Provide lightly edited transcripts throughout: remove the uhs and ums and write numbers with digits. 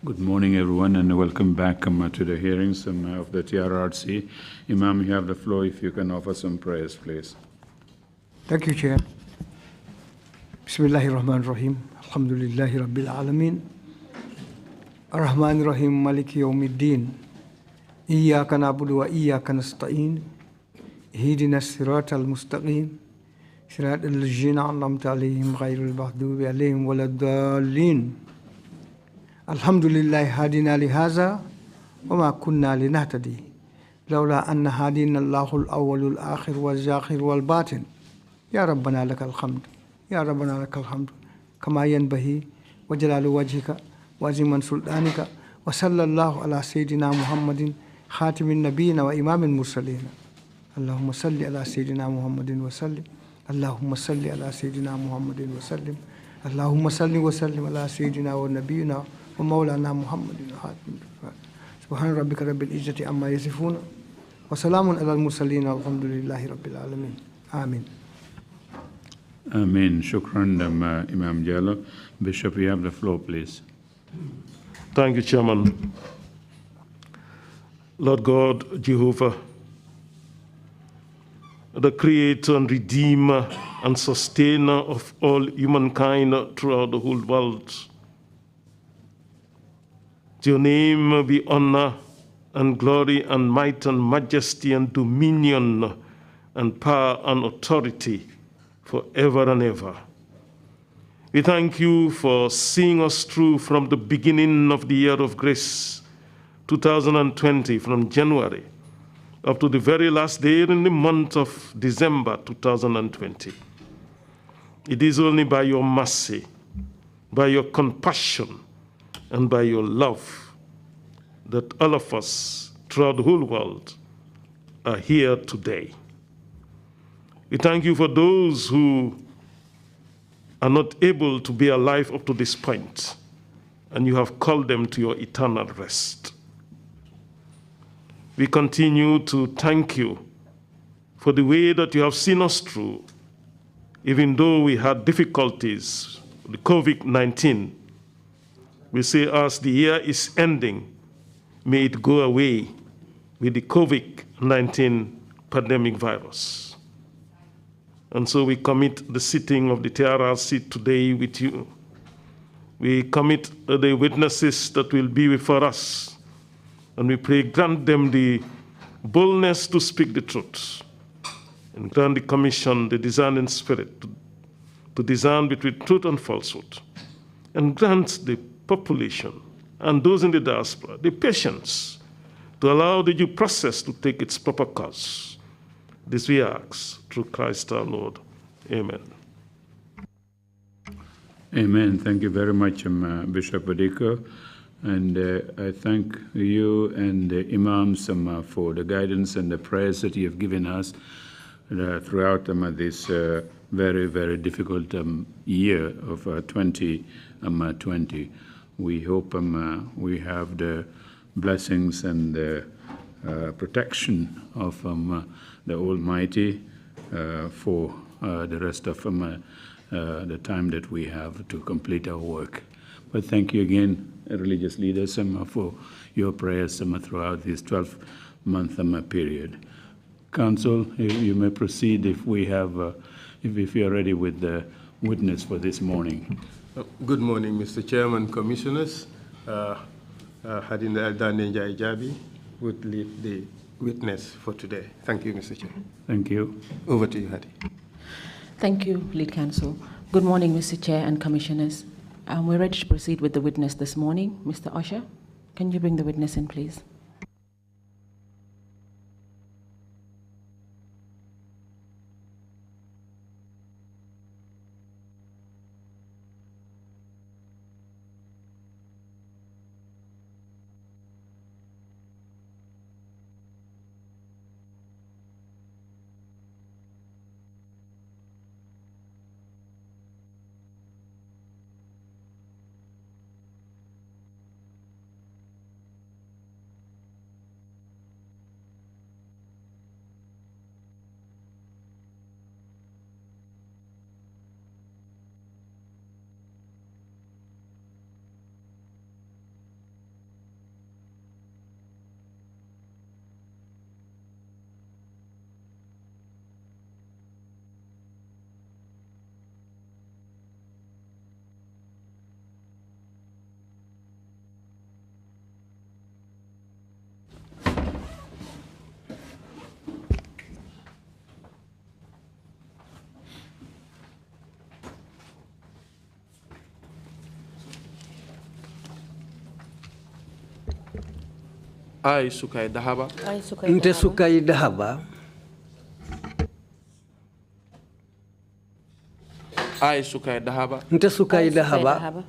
Good morning, everyone, and welcome back to the hearings of the TRRC. Imam, you have the floor if you can offer some prayers, please. Thank you, Chair. Bismillahir Rahmanir Rahim. Alhamdulillahi Rabbil Alameen. Ar-Rahmanir Rahim. Maliki Yawmiddin. Iyyaka na'budu wa iyyaka nasta'in. Ihdina as-siratal mustaqim. Siratal ladzina an'amta 'alaihim ghairil maghdubi 'alaihim waladdallin. Alhamdulillah hadina li hadha wa ma kunna linahtadi lawla anna hadina Allahul awwalul akhir wal zakhir wal batin. Ya Rabbana lakal hamd. Ya Rabbana lakal hamd. Kama yanbahi wa jalalu wajhika wa aziman sultanika wa sallallahu ala sayyidina Muhammadin khatimin nabiyina wa imamil mursalin. Allahumma salli ala sayyidina Muhammadin wa sallim. Allahumma salli ala sayyidina Muhammadin wa sallim. Allahumma salli wa sallim ala sayyidina wa nabiyina wa maulana Muhammadin khatim. Subhana rabbika rabbil izzati amma yasifun wa salamun ala al mursalin alhamdulillahi rabbil alamin. Amin. Amen. Shukran, Imam Jallo. Bishop, you have the floor, please. Thank you, Chairman. Lord God, Jehovah, the creator and redeemer and sustainer of all humankind throughout the whole world. To your name be honor and glory and might and majesty and dominion and power and authority forever and ever. We thank you for seeing us through from the beginning of the year of grace, 2020, from January up to the very last day in the month of December 2020. It is only by your mercy, by your compassion, and by your love that all of us throughout the whole world are here today. We thank you for those who are not able to be alive up to this point, and you have called them to your eternal rest. We continue to thank you for the way that you have seen us through, even though we had difficulties with COVID-19. We say as the year is ending, may it go away with the COVID-19 pandemic virus. And so we commit the sitting of the TRRC today with you. We commit the witnesses that will be before us. And we pray, grant them the boldness to speak the truth. And grant the commission the discerning spirit to discern between truth and falsehood. And grant the population and those in the diaspora the patience to allow the due process to take its proper course. This we ask through Christ our Lord. Amen. Amen. Thank you very much, Bishop Adiko. And I thank you and the Imams for the guidance and the prayers that you have given us throughout this very, very difficult year of 2020. We hope we have the blessings and the protection of the Almighty for the rest of the time that we have to complete our work. But thank you again, religious leaders, for your prayers throughout this 12-month period. Council, you may proceed if we have, if you are ready with the witness for this morning. Good morning, Mr. Chairman, Commissioners. Hadinda Eldane Njai-Jabi would lead the witness for today. Thank you, Mr. Chair. Thank you. Over to you, Hadi. Thank you, Lead Counsel. Good morning, Mr. Chair and Commissioners. We're ready to proceed with the witness this morning. Mr. Usher, can you bring the witness in, please? I, Sukai Dahaba, Nte Sukai Dahaba, I, Sukai Dahaba, Nte Sukai Dahaba,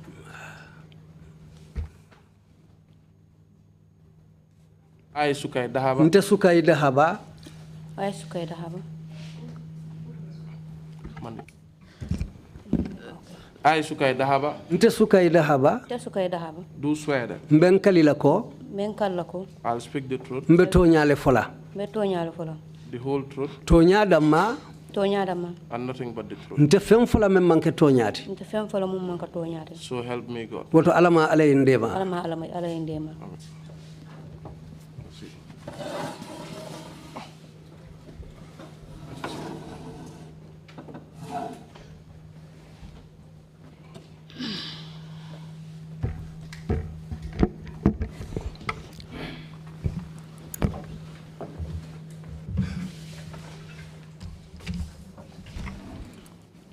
I, Sukai Dahaba, Nte Sukai Dahaba, I, Sukai Dahaba, I, Sukai Dahaba, Nte Sukai Dahaba, Sukai Dahaba, do swear that Mbenkalilako, Menkalako, I'll speak the truth, Mbetonyale Fola, Betonya Fola, the whole truth, Tonyadama, Tonya Dama, and nothing but the truth. Nte Femfola Memanke Tonyati, the Fem for a Mumaka Tonya, So help me God. Woto Alama Ale Indema. Alama Ala Indema.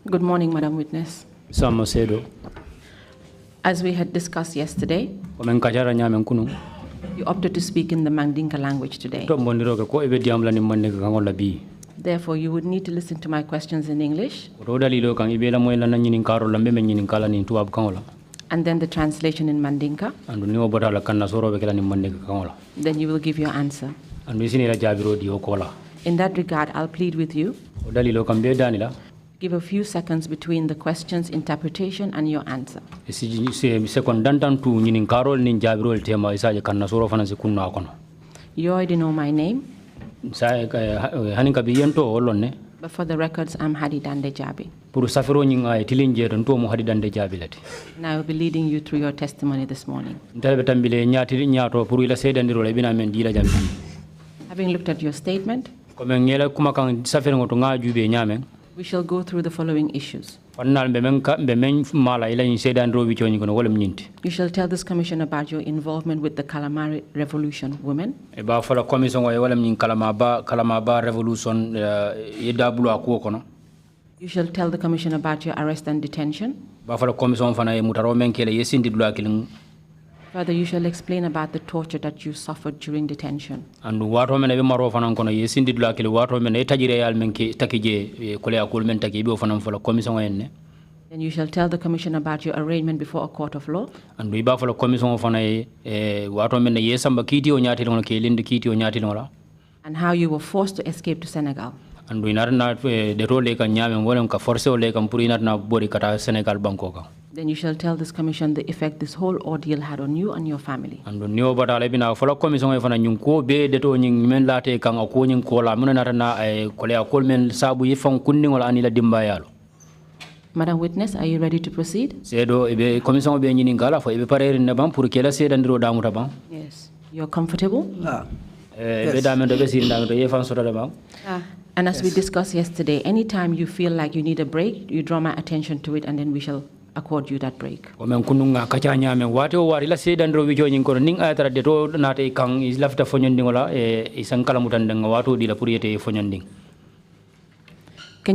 Good morning, Madam Witness. As we had discussed yesterday, you opted to speak in the Mandinka language today. Therefore, you would need to listen to my questions in English and then the translation in Mandinka. Then you will give your answer. In that regard, I'll plead with you. Give a few seconds between the question's interpretation and your answer. You already know my name. But for the records, I'm Hadi Dande Jabi. And I will be leading you through your testimony this morning. Having looked at your statement, we shall go through the following issues. You shall tell this commission about your involvement with the Calamari Revolution women. You shall tell the commission about your arrest and detention. Further, you shall explain about the torture that you suffered during detention. And then you shall tell the commission about your arraignment before a court of law. And how you were forced to escape to Senegal. Then you shall tell this commission the effect this whole ordeal had on you and your family. Madam Witness, are you ready to proceed? Yes. You're comfortable? Yes. And as we discussed yesterday, anytime you feel like you need a break, you draw my attention to it and then we shall accord you that break. Can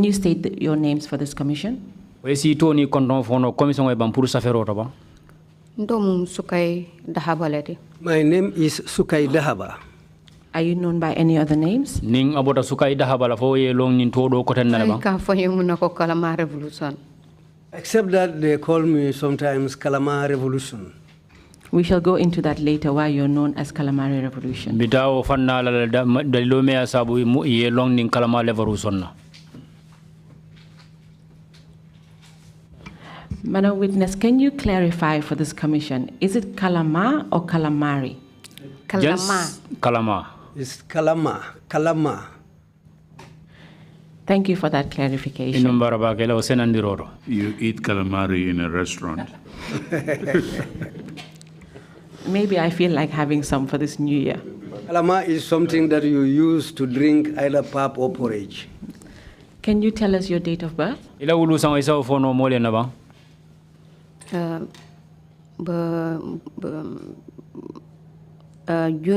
you state your names for this commission? My name is Sukai Dahaba. Are you known by any other names? Except that they call me sometimes Calamari Revolution. We shall go into that later, why you're known as Calamari Revolution. Madam Witness, can you clarify for this commission, is it Kalama or Calamari? Kalama. Yes, Kalama. It's Kalama. Kalama. Thank you for that clarification. You eat calamari in a restaurant. Maybe I feel like having some for this new year. Kalama is something that you use to drink either pap or porridge. Can you tell us your date of birth? June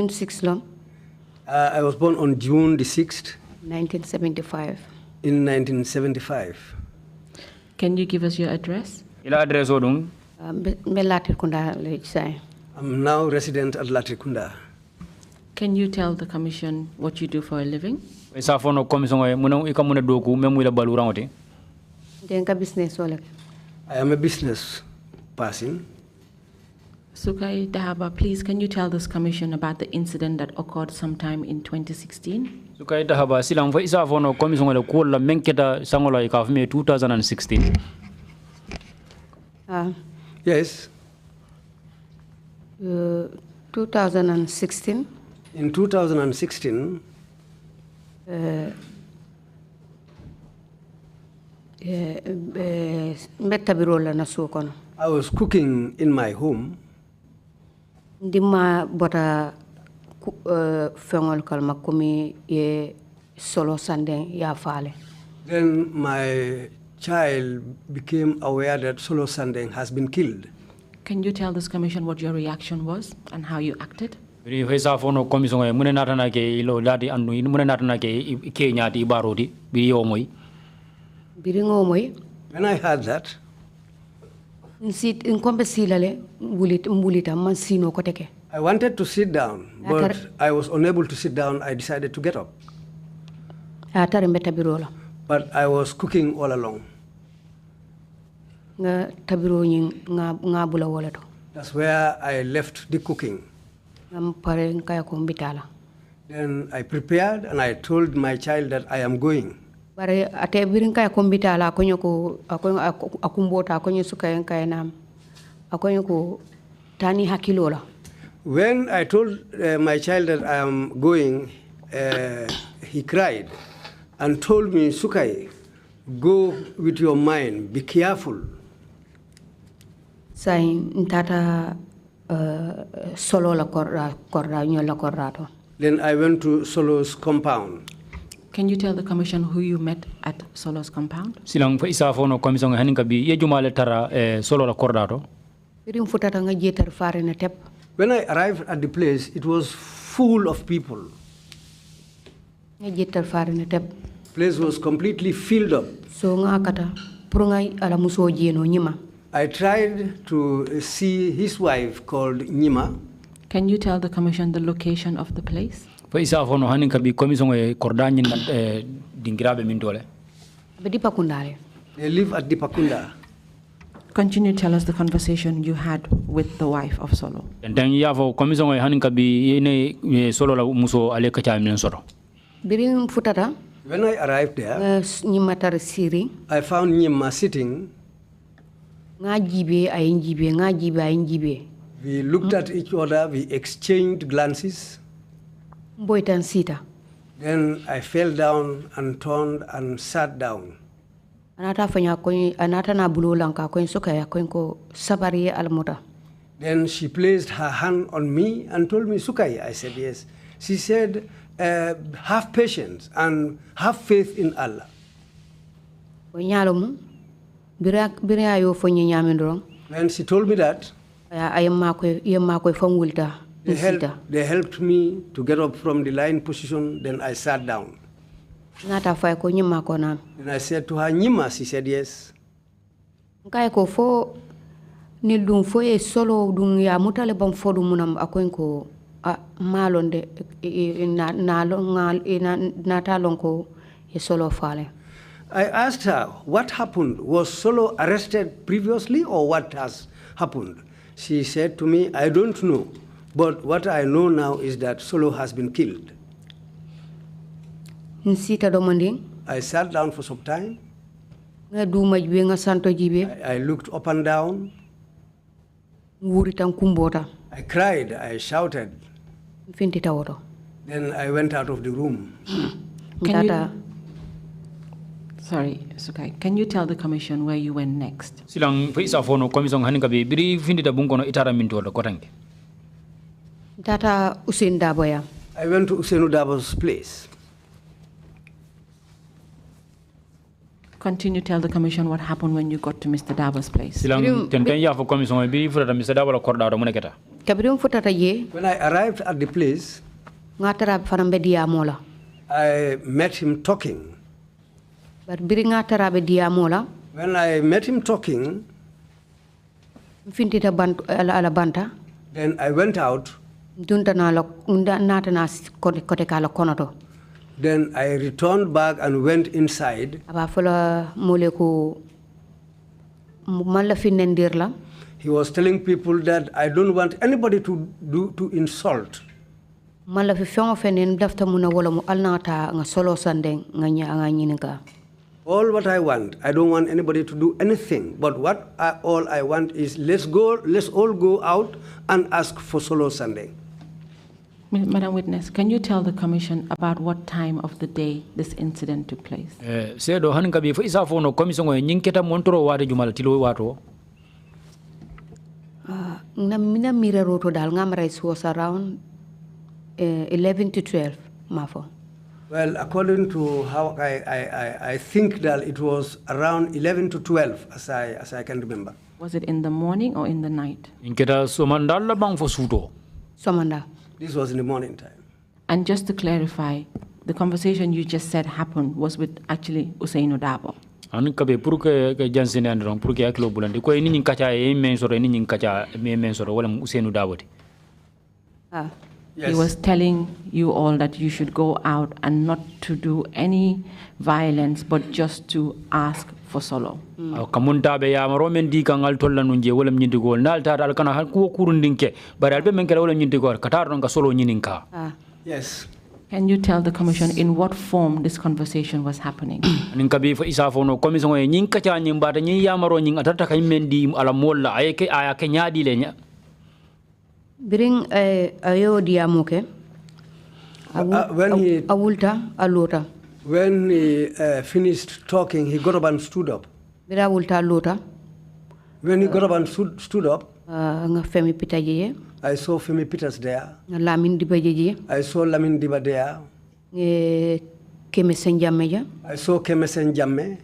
6th. I was born on June the 6th. 1975. In 1975. Can you give us your address? I'm now resident at Latrikunda. Can you tell the Commission what you do for a living? Isa fono commission e muna ika muna doku memu ila balurangote. Denka business wala. I am a business person. Sukai Dahaba, please, can you tell this Commission about the incident that occurred sometime in 2016? Sukai Dahaba silang fa isa fono commission e ko la menketa sangola ika fme 2016. Yes. 2016. In 2016, I was cooking in my home. Dima bota fengol kalma kumi ye solo sande ya fale. Then my child became aware that Solo Sandeng has been killed. Can you tell this Commission what your reaction was and how you acted? Biri isa fono commission e muna natana ke ilo ladi anu muna natana ke Kenya di barodi biri omoy. Biri ngomoy. When I heard that, I wanted to sit down, but I was unable to sit down. I decided to get up. But I was cooking all along. That's where I left the cooking. Then I prepared and I told my child that I am going. When I told my child that I am going, he cried and told me, Sukai, go with your mind, be careful. Then I went to Solo's compound. Can you tell the Commission who you met at Solo's compound? Silang fa isa fono commission haninka bi ye jumale tara Solo la kordato. When I arrived at the place, it was full of people. The place was completely filled up. I tried to see his wife called Nyima. Can you tell the Commission the location of the place? Fa isa fono haninka bi commission e kordani dingirabe min dole. They live at Dipakunda. Continue to tell us the conversation you had with the wife of Solo. And then you have a commission e haninka bi ne Solo la muso ale kacha min soro. When I arrived there, I found Nyima sitting. We looked at each other, we exchanged glances. Then I fell down and turned and sat down. Then she placed her hand on me and told me, Sukai. I said, yes. She said, have patience and have faith in Allah. When she told me that, they helped me to get up from the lying position. Then I sat down. Then I said to her, Nyima. She said, yes. I asked her, what happened? Was Solo arrested previously or what has happened? She said to me, I don't know. But what I know now is that Solo has been killed. I sat down for some time. I looked up and down. I cried, I shouted. Then I went out of the room. Sorry, Sukai. Can you tell the Commission where you went next? Silang fa isa fono commission haninka bi biri findi da bunkono itara min to kotanke. I went to Usainu Dabo's place. Continue to tell the Commission what happened when you got to Mr. Dabo's place. Silang tenten ya for commission bi fura da Mr. Dabo la kordato muneketa. When I arrived at the place, I met him talking. When I met him talking, then I went out Then I returned back and went inside. He was telling people that I don't want anybody to insult. All what I want, I don't want anybody to do anything. But all I want is let's all go out and ask for solo Sunday. Madam Witness, can you tell the Commission about what time of the day this incident took place? Was around 11 to 12, Mafo. Well, according to how I think that it was around 11 to 12, as I can remember. Was it in the morning or in the night? Somanda. This was in the morning time. And just to clarify, the conversation you just said happened was with actually Usainu Dabo. Yes. He was telling you all that you should go out and not to do any violence, but just to ask for solo. Yes. Can you tell the Commission in what form this conversation was happening? Bring ayo diamuke. When he finished talking, he got up and stood up. When he got up and stood up, I saw Femi Peters there. I saw Lamin Diba there. I saw Kemesen Jamme.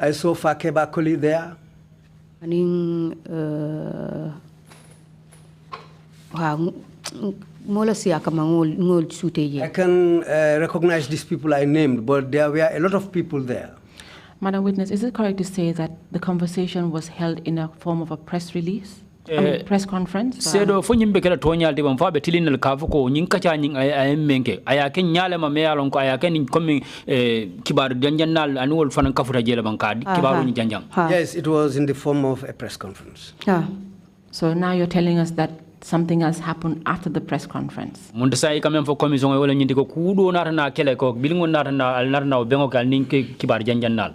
I saw Fakeba Koli there. I can recognize these people I named, but there were a lot of people there. Madam Witness, is it correct to say that the conversation was held in a form of a press release? Press conference? Sedo fo nyimbe kala tonya de bam fa be tilinal ka ko nyin kacha nyin ay menke aya ken nyale ma me yalon ko aya ken comme kibaru janjannal anul fan kafuta jele ban ka kibaru ni janjang. Yes, it was in the form of a press conference. So now you're telling us that something else happened after the press conference. Munda sai kamem fo commission wala nyindi ko kudo natana kele ko bilingo natana al natana bengo kal nin kibaru janjannal.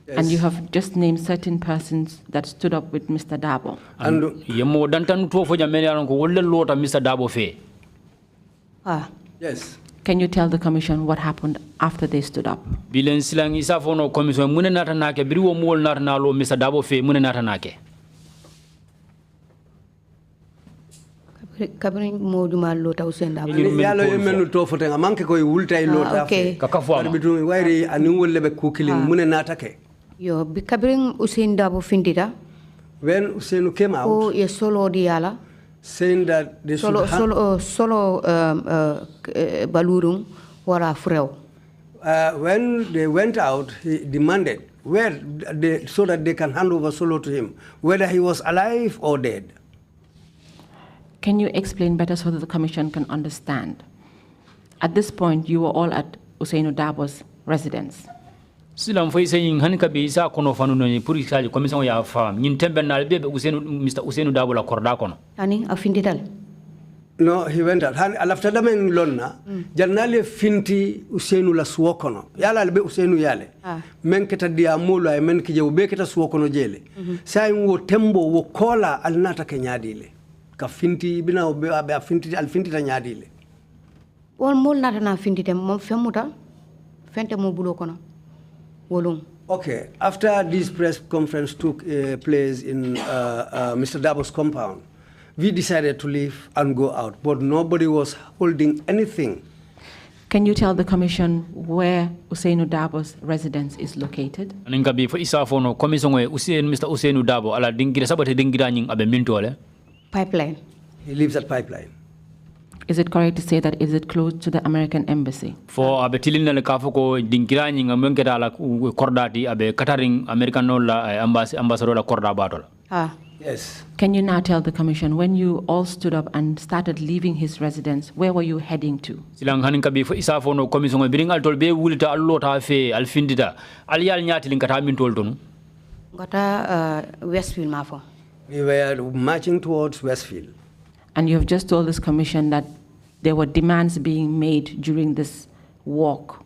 Yes. And you have just named certain persons that stood up with Mr. Dabo. And yemo dantan to fo jamene yaron ko wolle lota Mr. Dabo fe. Yes. Can you tell the Commission what happened after they stood up? Bilen silang isa fo no commission mune natana ke biri wo mol natana lo Mr. Dabo fe mune natana ke. Kabrin moduma lota usenda yalo yemenu to fotenga manke koy wultay lota okay. Bitum wairi anu wolle be kukili mune natake. Yo bi kabrin usenda bo findita. When Usenu came out, oh yes solo diala saying that they solo balurung wara freo. When they went out, he demanded so that they can hand over Solo to him, whether he was alive or dead. Can you explain better so that the Commission can understand? At this point, you were all at Usainu Dabo's residence. Silam foi saying hanika be isa kono fanu no puri sali commission ya fam nyin tembe na be Mr. Usainu Dabo la korda kono. Ani afindital. No, he went out. After the men lonna, Janale finti Usainu la suokono. Yala be Usainu yale. Men keta dia mula men kije ubeketa suokono jele. Sai wo tembo wo kola alnata kenyadile. Ka finti bina be finti al finti tanyadile. Wol mol nata na finti tem mom femuta fente mo bulo kono. Wolum. Okay, after this press conference took place in Mr. Dabo's compound, we decided to leave and go out, but nobody was holding anything. Can you tell the Commission where Usainu Dabo's residence is located? Ninga for isa fono commission we Mr. Usainu Dabo ala dingira sabate dingira nying abe mintole. Pipeline. He lives at Pipeline. Is it correct to say that is it close to the American embassy? For abe tilina le kafo ko dingira nying amengeta la kordati abe Kataring American no la ambassador la korda batola. Yes. Can you now tell the Commission, when you all stood up and started leaving his residence, where were you heading to? Silang hanin kabi fo isa fono commission biring al tol be wulita allota fe al findida al yal nyati linkata min tol tonu Gata Westfield mafo. We were marching towards Westfield. And you have just told this Commission that there were demands being made during this walk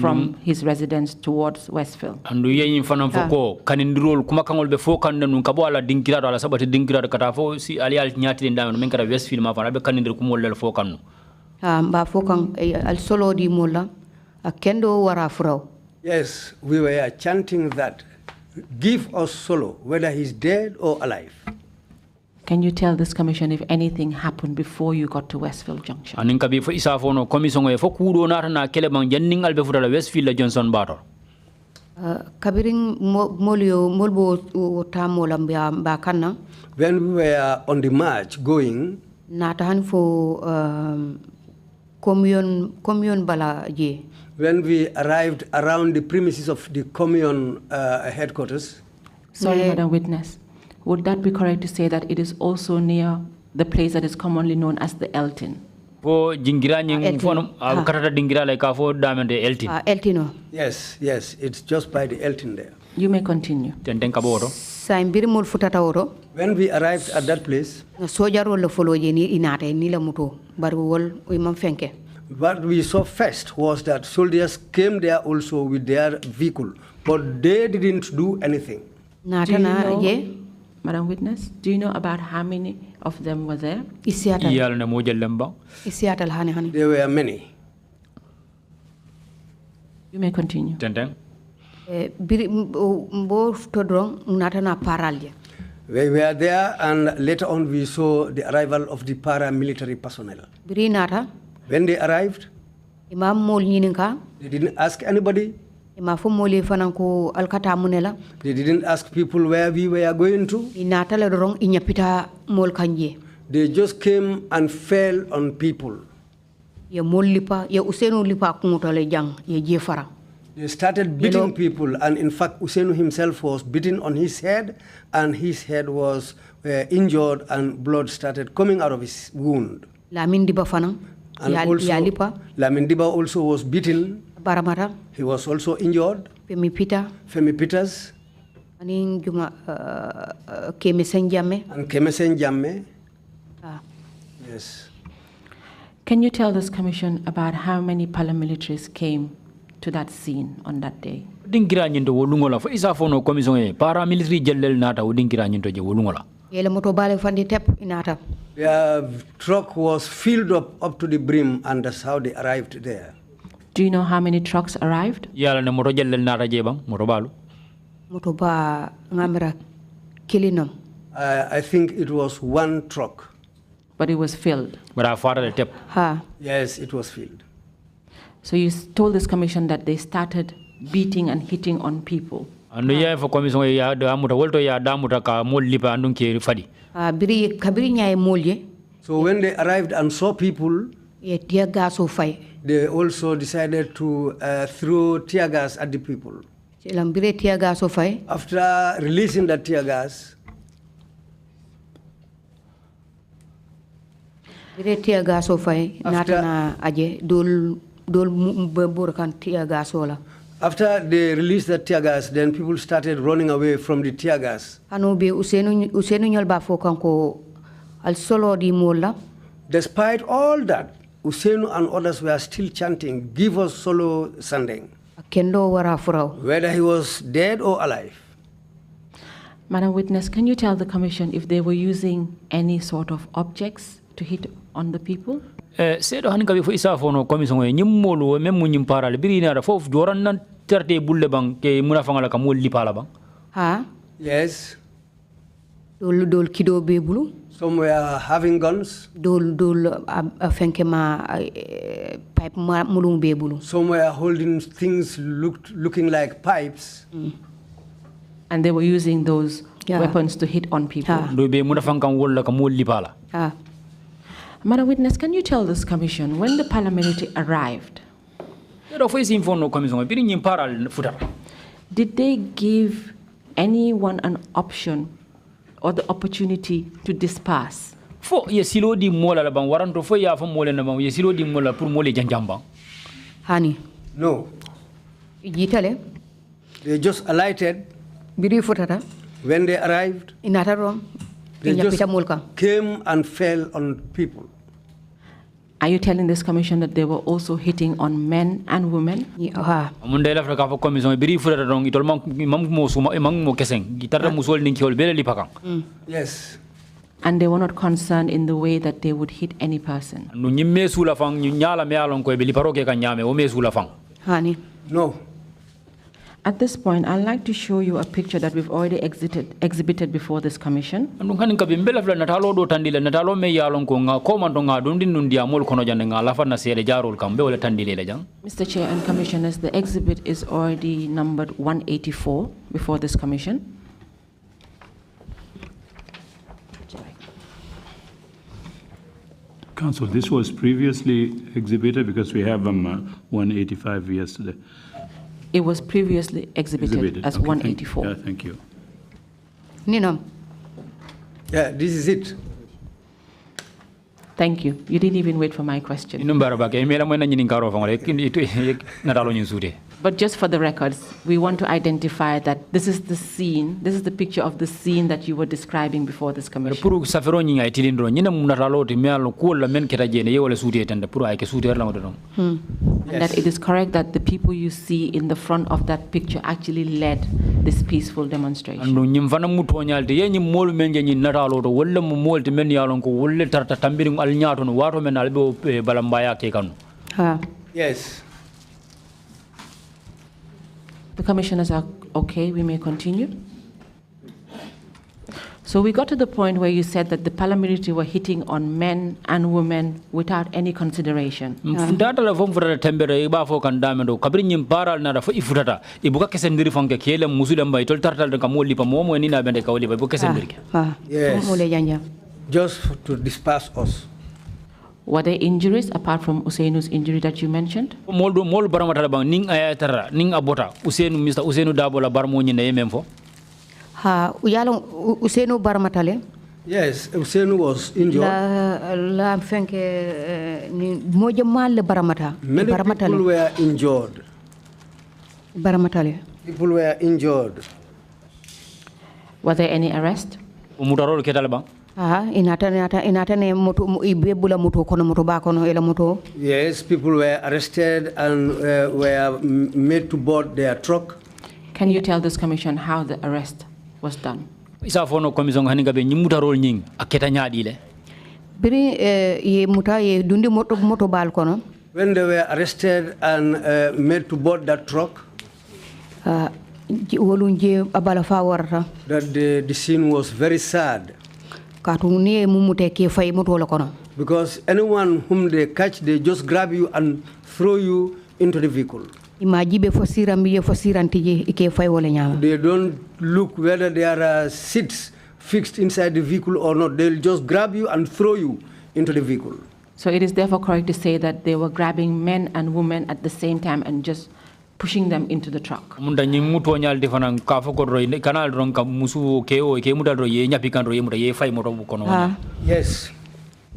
from his residence towards Westfield. Andu yeyin fanam foko kanindirol kuma kangol be fo kan nun kabo ala dinkirado ala sabati dinkirado kata fo si ali al nyati ndam men kata Westfield ma fa be kanindir kumol lel fo kanu Ba fo kan al solo di mola akendo wara furaw. Yes, we were chanting that, give us Solo, whether he's dead or alive. Can you tell this Commission if anything happened before you got to Westfield Junction? anin kabi fo isa fono commission e fo kudo nata na kele bang janning albe futala Westfield la Johnson Bator Kabiring molio molbo ta mola ba kanna. When we were on the march going, Natahan fo commune bala je. when we arrived around the premises of the commune headquarters. Sorry, Madam Witness. Would that be correct to say that it is also near the place that is commonly known as the Elton? fo jingira nying fono katata dingira like ka fo damende Eltin Eltino. Yes, yes, it's just by the Elton there. You may continue. tenten kaboro Saimbir mul futata oro. When we arrived at that place, Soja role follow je ni inate ni la muto baru wol imam fenke. what we saw first was that soldiers came there also with their vehicle, but they didn't do anything. Do you know, Madam Witness, do you know about how many of them were there? Isiatal. yalla ne mo jellem ba Isiatal hani. There were many. You may continue. tenten Biri mbo todrong natana paralje. We were there, and later on we saw the arrival of the paramilitary personnel. Biri nata. When they arrived, Imam mol nyininka. they didn't ask anybody. Ima fo moli fananko alkata munela. They didn't ask people where we were going to. Inata la dorong inyapita mol kanje. They just came and fell on people. Ye mol lipa, ye usenu lipa kumutale jang, ye jefara. They started beating people, and in fact, Usenu himself was beaten on his head, and his head was injured, and blood started coming out of his wound. Lamin diba fanang. And also, Lamin Diba also was beaten. Baramata. He was also injured. Femi Peter. Femi Peters. Aning juma Kemesen Jamme. And Kemesen Jamme. Yes. Can you tell this Commission about how many paramilitaries came to that scene on that day? dingira nyindo wolungola fo isa fono commission e paramilitary jellel nata o dingira nyindo je wolungola Yele moto bale fandi tep inata. Their truck was filled up to the brim, and that's how they arrived there. Do you know how many trucks arrived? yalla ne moto jellel nata je bang moto balu Moto ba ngamra kilinam. I think it was one truck. But it was filled. bara fara le tep Ha. Yes, it was filled. So you told this Commission that they started beating and hitting on people. andu ya fo commission ya da amuta wolto ya damuta ka mol lipa andun ke fadi Biri kabiri nyaay molje. So when they arrived and saw people, Ye tia gaso fay. they also decided to throw tear gas at the people. Lam bire tia gaso fay. After releasing that tear gas, Bire tia gaso fay. Nata na aje dol burkan tia gaso la. after they released the tear gas, then people started running away from the tear gas. Ano be usenu nyol ba fo kanko al solo di mola. Despite all that, Usenu and others were still chanting, "Give us Solo Sandeng," Kendo wara furaw. whether he was dead or alive. Madam Witness, can you tell the Commission if they were using any sort of objects to hit on the people? sedo han kabi fo isa fono commission e nyimmolu memmu nyim parale birina da fof joran nan terte bulle bang ke muna fangala ka mol lipala bang Ha? Yes, Dol kido be bulu. some were having guns, Dol fenke ma pipe mulung be bulu. some were holding things looking like pipes. And they were using those Yeah. weapons to hit on people. do be muna fangan wolla ka mol lipala Ha. Madam Witness, can you tell this Commission when the paramilitary arrived, sedo fo isi fono commission e biri nyim paral futara did they give anyone an option or the opportunity to disperse? Fo ye silo di mola la bang waranto fo ya fo mole na bang ye silo di mola pour mole janjamba. Hani. No. Jitale. They just alighted. Biri futata. When they arrived, they just came and fell on people. Are you telling this commission that they were also hitting on men and women? Mundela Africa for commission biri futata dong itol mang mo suma mang mo keseng gitarra musol ning kiol bele lipakang. Yes. And they were not concerned in the way that they would hit any person. No nyimme sula fang nyala me alon ko be liparo ke kanyame o me sula fang. Hani. No. At this point, I'd like to show you a picture that we've already exhibited before this commission. Mr. Chair and Commissioners, the exhibit is already numbered 184 before this commission. Council, this was previously exhibited because we have 185 yesterday. It was previously exhibited as okay, 184. Yeah, thank you. Nino. Yeah, this is it. Thank you. You didn't even wait for my question. But just for the records, we want to identify that this is the scene, this is the picture of the scene that you were describing before this commission. And that it is correct that the people you see in the front of that picture actually led this peaceful demonstration. Yes. The commissioners are okay, we may continue. So we got to the point where you said that the paramilitary were hitting on men and women without any consideration. Yes. Just to disperse us. Were there injuries apart from Useinu's injury that you mentioned? Useinu Baramatale. Yes, Useinu was injured. Many people were injured. Baramatale. People were injured. Were there any arrests? Yes, people were arrested and were made to board their truck. Can you tell this commission how the arrest was done? When they were arrested and made to board that truck, that the scene was very sad. Because anyone whom they catch, they just grab you and throw you into the vehicle. They don't look whether there are seats fixed inside the vehicle or not. They'll just grab you and throw you into the vehicle. So it is therefore correct to say that they were grabbing men and women at the same time and just pushing them into the truck. Yes.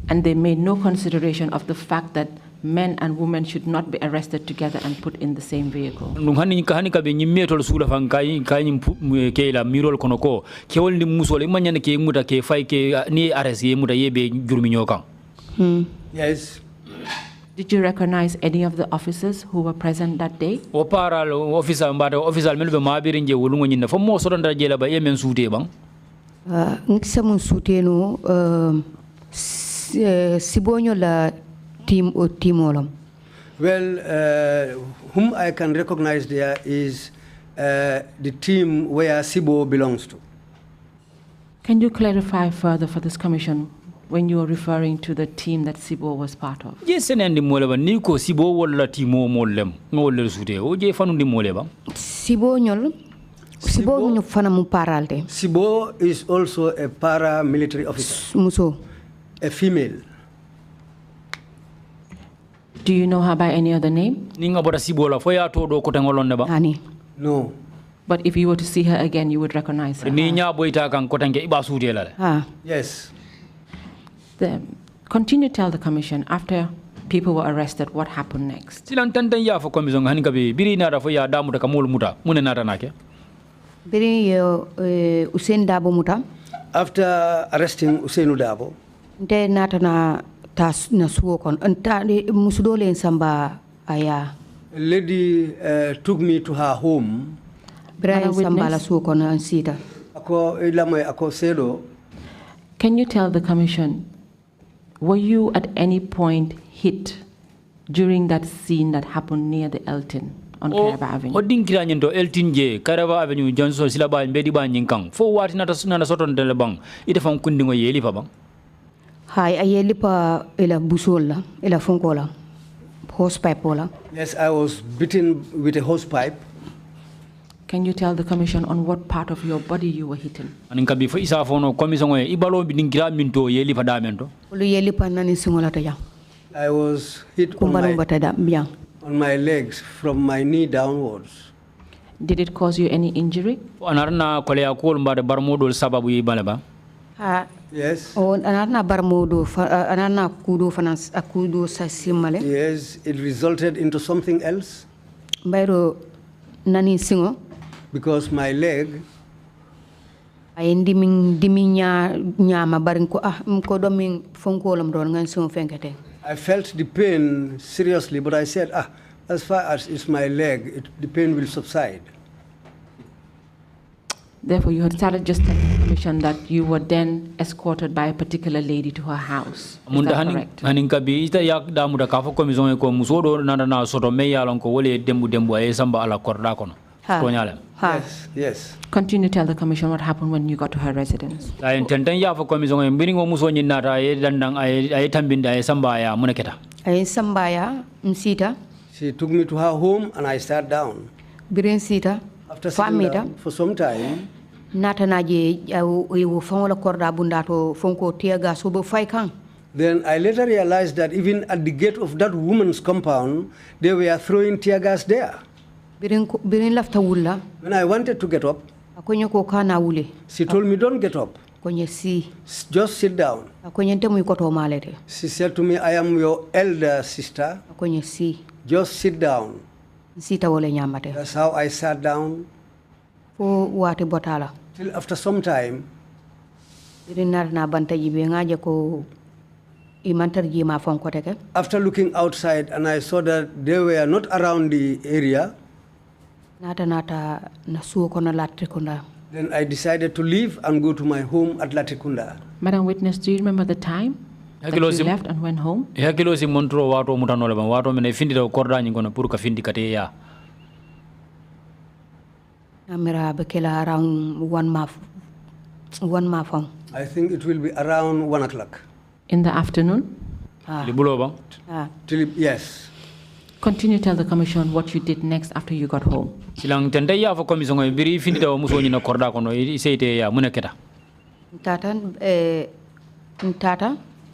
And they made no consideration of the fact that men and women should not be arrested together and put in the same vehicle. Yes. Did you recognize any of the officers who were present that day? Well, whom I can recognize there is the team where Sibo belongs to. Can you clarify further for this commission when you are referring to the team that Sibo was part of? Yes, and the Moleba Nico Sibo wala timo molem ngol sude o je fanu di moleba. Sibo nyol Sibo nyu fana mu paralte. Sibo is also a paramilitary officer. Muso. A female. Do you know her by any other name? Ninga bora Sibo la foya to do ko tangolon neba. Ani. No. But if you were to see her again, you would recognize her. Yes. Continue to tell the commission, after people were arrested, what happened next? After arresting Usainu Dabo, a lady took me to her home. Can you tell the commission, were you at any point hit during that scene that happened near the Elton on Caraba Avenue? Elton je Caraba Avenue Johnson Silaba and Bedi Banyang. For what not a soton delebang? It found Kundingo Yelipa bang. Hi, I yelipa ela busola, ela fonkola, hose pipe pola. Yes, I was bitten with a hose pipe. Can you tell the commission on what part of your body you were hit? I was hit on my legs from my knee downwards. Did it cause you any injury? Yes. Yes, it resulted into something else. Because my leg, I felt the pain seriously, but I said, as far as it's my leg, the pain will subside. Therefore, you had started just telling the commission that you were then escorted by a particular lady to her house. Is that correct? Yes, yes. Continue to tell the commission what happened when you got to her residence. She took me to her home and I sat down. After sitting down for some time, then I later realized that even at the gate of that woman's compound, they were throwing tear gas there. When I wanted to get up, she told me, don't get up. Just sit down. She said to me, I am your elder sister. Just sit down. That's how I sat down. Till after some time, after looking outside and I saw that they were not around the area, then I decided to leave and go to my home at Latrikunda. Madam Witness, do you remember the time that you left and went home? Around 1 month. I think it will be around 1 o'clock. In the afternoon? Yes. Continue to tell the commission what you did next after you got home.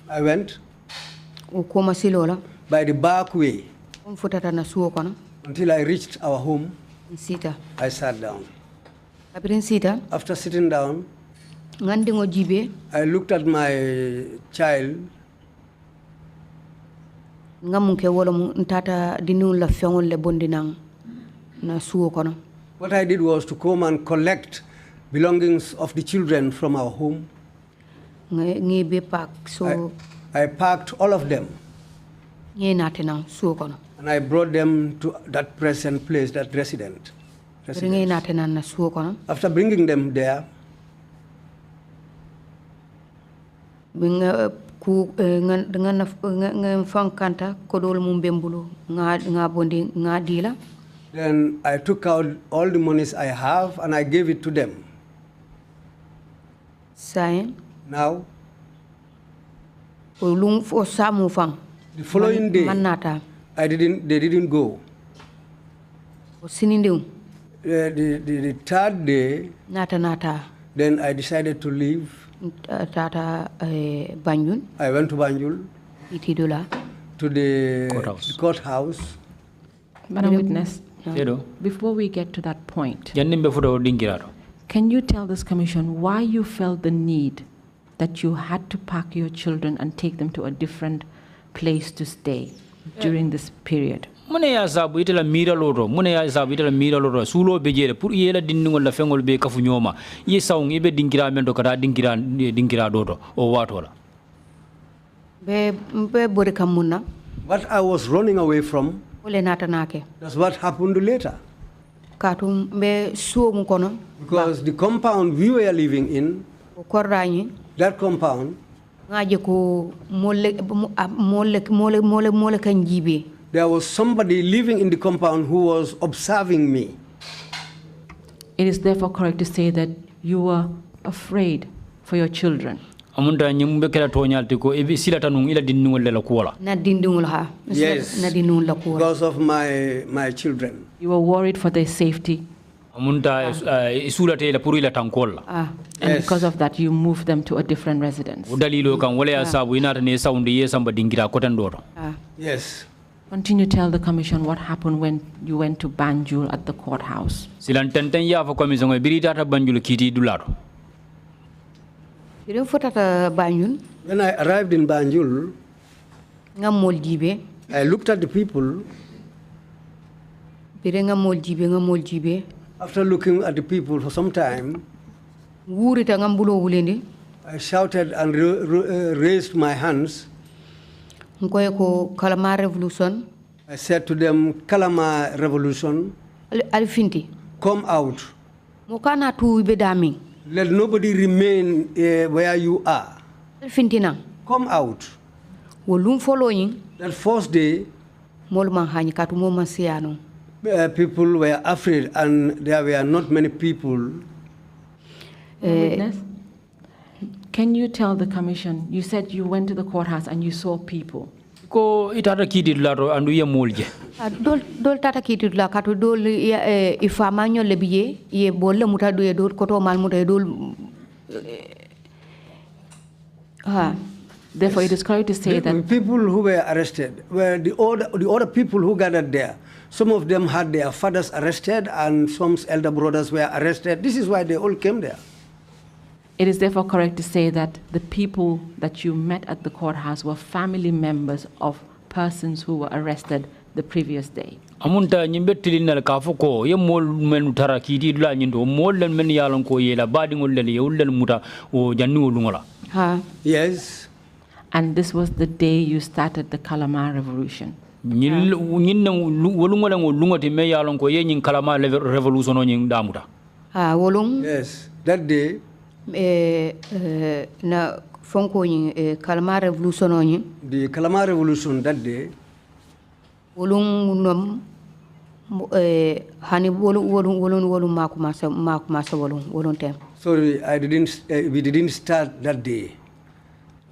I went by the back way until I reached our home. I sat down. After sitting down, I looked at my child. What I did was to come and collect belongings of the children from our home. I packed all of them. And I brought them to that present place, that residence. After bringing them there, then I took out all the monies I have and I gave it to them. Now, the following day, they didn't go. The third day, then I decided to leave. I went to Banjul, to the courthouse. Madam Witness, Before we get to that point, Jannimbe can you tell this commission why you felt the need that you had to pack your children and take them to a different place to stay during this period? Mune ya sabu itela mira loro sulo bejere pour yela dindingol la fengol be kafu nyoma ye sawng ibe dinkira mendo kata dinkira doto o watola be bore kamuna what I was running away from, ole natanake that's what happened later. Katum be suomu kono Because the compound we were living in, korrañi that compound, ngaje ko mole kan jibe. There was somebody living in the compound who was observing me. It is therefore correct to say that you were afraid for your children. Amunda nyimbe kala tonyalti ko ebi silata nun ila dinnungol la kuola. Na dindungol ha. Yes. Na dinnungol la kuola. Because of my children. You were worried for their safety. Amunda isulate la puru ila tankola. And because of that you moved them to a different residence. Udalilo kan wala ya sabu inata ne saundi ye samba dingira kotandoro. Yes. Continue to tell the commission what happened when you went to Banjul at the courthouse. Silan tenten ya fa commission e birita ta Banjul kiti dularo. When I arrived in Banjul, I looked at the people. After looking at the people for some time, I shouted and raised my hands. I said to them, Kalama Revolution, come out. Let nobody remain where you are. Come out. That first day, people were afraid and there were not many people. Witness, can you tell the commission, you said you went to the courthouse and you saw people. Ko itata kiti dularo andu ye molje. Dol tata kiti dula katu dol ifama nyole biye ye bolle muta do ye dol koto mal muta ye dol. Therefore, it is correct to say that people who were arrested were the other people who gathered there. Some of them had their fathers arrested and some elder brothers were arrested. This is why they all came there. It is therefore correct to say that the people that you met at the courthouse were family members of persons who were arrested the previous day. Amunta nyimbe tilinal kafuko ye mol men tarakiti dula nyindo mol men yalon ko yela badingol le yewul muta o jannu lungola. Yes. And this was the day you started the Kalama Revolution. Nyinna wolungola ngolungoti me yalon ko ye nyin Kalama Revolution o nyin damuta. Yes, that day na fonko yin Kalama Revolution o nyin. The Kalama Revolution that day. Wolung hani wolung makumasa wolung tem. Sorry, we didn't start that day.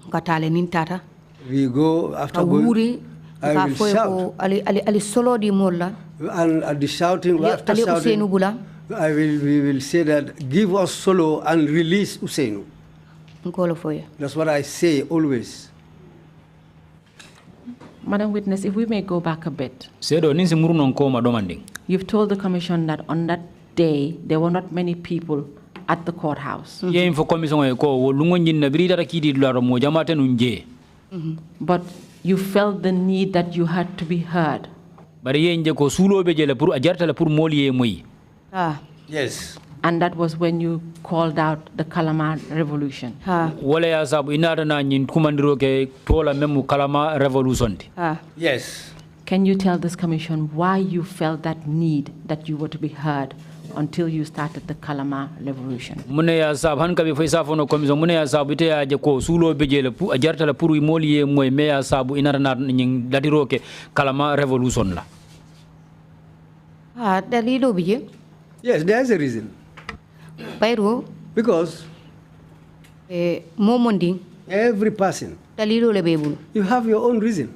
Katale nintata. We go after going. I will shout. Ali solo di molla. And at the shouting, after shouting, we will say that give us solo and release Usainu. That's what I say always. Madam Witness, if we may go back a bit. You've told the commission that on that day there were not many people at the courthouse. But you felt the need that you had to be heard. Yes. And that was when you called out the Kalama Revolution. Yes. Can you tell this commission why you felt that need that you were to be heard until you started the Kalama Revolution? Yes, there's a reason. Because every person, you have your own reason.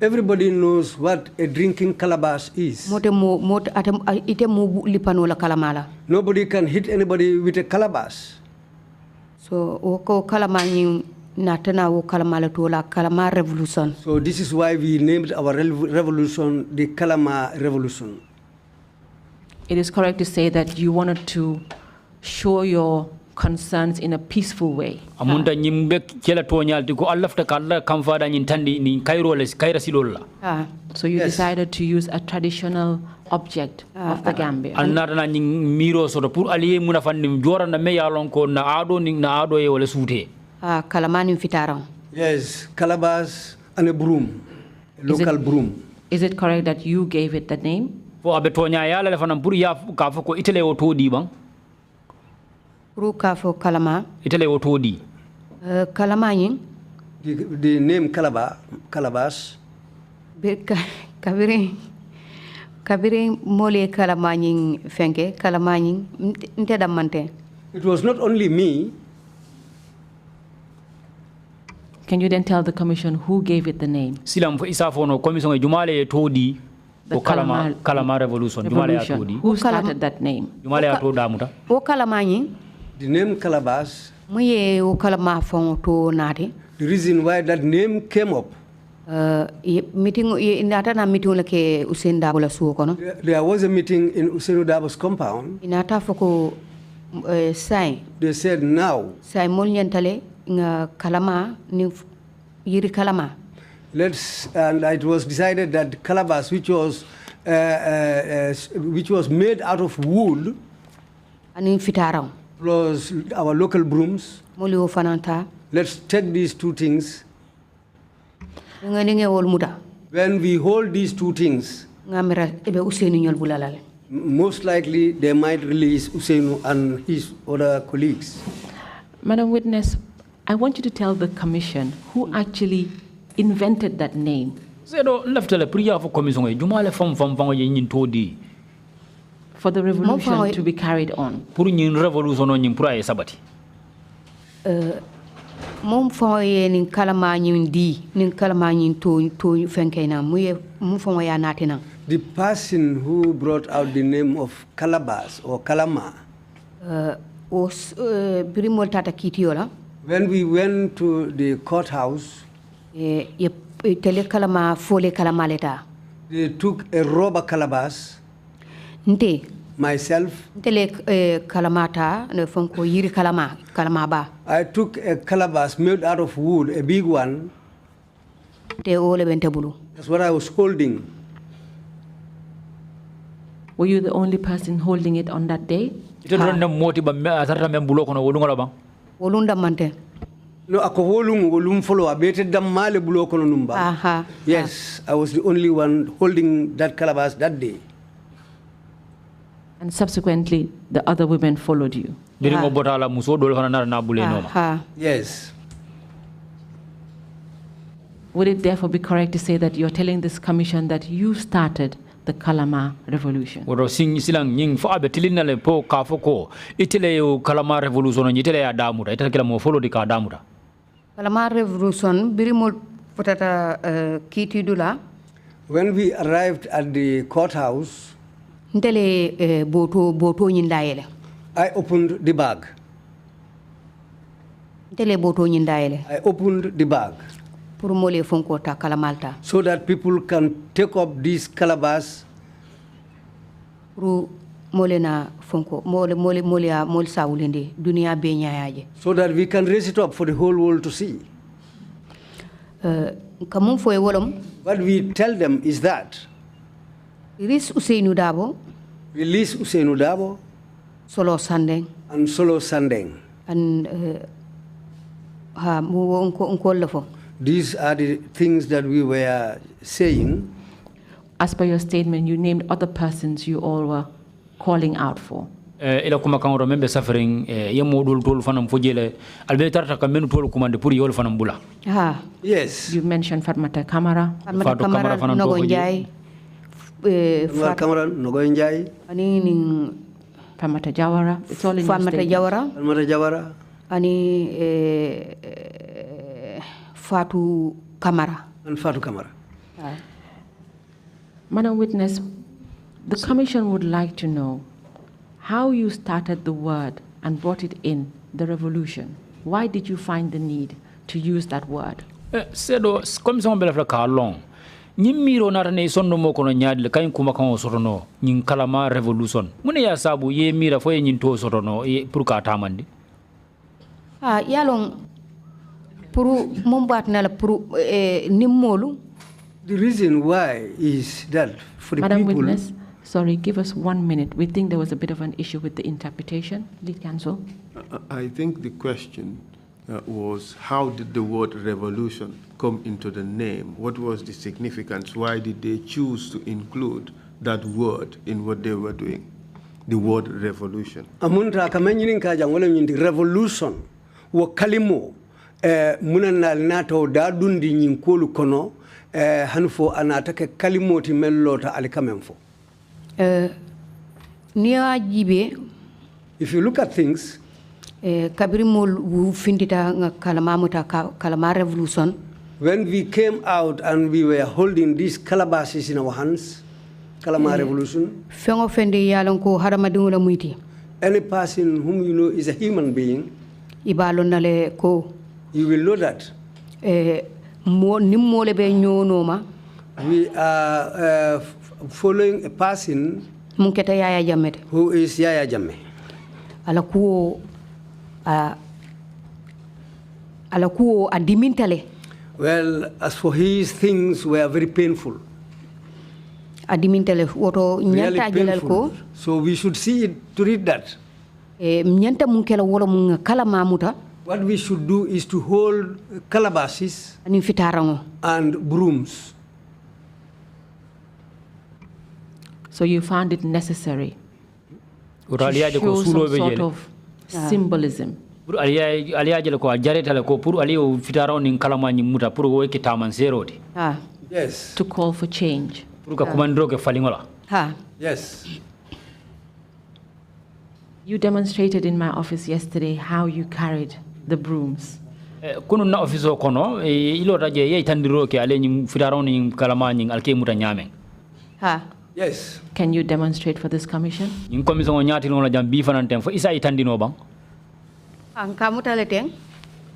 Everybody knows what a drinking calabash is. Nobody can hit anybody with a calabash. So, natana wo kalama to la kalama revolution. So this is why we named our revolution the Kalama Revolution. It is correct to say that you wanted to show your concerns in a peaceful way. Amunda nyimbe kela tonyal ko Allah fta kala kamfada nyin tandi ni kairo les kaira silolla. So you decided to use a traditional object of the Gambia. Annata na nyin miro so pour aliye muna fandi jora na me yalon ko na ado e wala sute. Kalamani fitaran. Yes, calabash and a broom, a local broom. Is it correct that you gave it the name? Fo abe tonya yala le fanam pour ya ka fo ko itele o todi bang. Ruka for kalama. Itele o todi. Kalama The name calabash. Kabiri mole kalama fenke kalama nte damante. It was not only me. Can you then tell the commission who gave it the name? Silam isa fono commission e jumale todi o kalama revolution jumale ya todi. Who started that name? Jumale ya to damuta. O kalama The name calabash. Muye o kalama fon to nati. The reason why that name came up. Meeting inata na meeting lake Usain Dabo la suo kono. There was a meeting in Usain Dabo's compound. Inata foko sai. They said now. Sai molnyantale nga kalama ni yiri kalama. And it was decided that calabash, which was made out of wood, ani fitarang, plus our local brooms. Moli o fananta. Let's take these two things. When we hold these two things, most likely they might release Usainu and his other colleagues. Madam Witness, I want you to tell the commission who actually invented that name. For the revolution to be carried on. Mom foye nin kalama nyin di nin kalama nyin to fenkena muye mu fo ya natina. The person who brought out the name of Calabash or Kalama was Brimol Tata Kitiola. When we went to the courthouse, tele kalama fole kalamaleta. They took a rubber calabash. Nte myself, tele kalamata ne fonko yiri kalamaba. I took a calabash made out of wood, a big one. That's what I was holding. Were you the only person holding it on that day? No, yes, I was the only one holding that calabash that day. And subsequently, the other women followed you. Yes. Would it therefore be correct to say that you're telling this commission that you started the Kalama Revolution? Kalama Revolution, birimol potata kitidula. When we arrived at the courthouse, I opened the bag. I opened the bag so that people can take up this calabash so that we can raise it up for the whole world to see. What we tell them is that release Usainu Dabo, Solo Sandeng, and Solo Sandeng. And these are the things that we were saying. As per your statement, you named other persons you all were calling out for. Yes. You mentioned Fatmata Kamara. Famata Jawara. It's all in Famata Jawara. Ani Fatu Kamara. And Fatu Kamara. Madam Witness, the commission would like to know how you started the word and brought it in, the revolution. Why did you find the need to use that word? Sedo commission bela ka long. Nyimiro na ne sonno mo kono nyaadle kay kuma kan sotono nyin kalama revolution. Mune ya sabu ye mira fo nyin to sotono pour ka tamandi. Yalong pour mombat na la pour nimmolu. The reason why is that for the Madam people. Witness, sorry, give us 1 minute. We think there was a bit of an issue with the interpretation. Lead counsel. I think the question was, how did the word revolution come into the name? What was the significance? Why did they choose to include that word in what they were doing? The word revolution. Amunta kamenyin ka jangole nyindi revolution wo kalimo munanal nato da dundi nyinkolu kono hanfo anatake kalimoti mellota alikamenfo. Niya jibe. If you look at things, kabirimol findita nga kalama revolution. When we came out and we were holding these calabashes in our hands, kalama revolution. Fengo fendi yalon ko haramadun la muiti. Any person whom you know is a human being, ibalon nale ko. You will know that. Nimmole be nyonoma. We are following a person Munketa Yaya Jammeh, who is Yaya Jammeh. Alakuo adimintale. Well, as for his things were very painful. Adimintale woto nyanta jelal ko. So we should see it to read that. Nyanta munkela wolo mun kala mamuta. What we should do is to hold calabashes and brooms. So you found it necessary to show some sort of symbolism. Yes. To call for change. Yes. You demonstrated in my office yesterday how you carried the brooms. Yes. Can you demonstrate for this commission?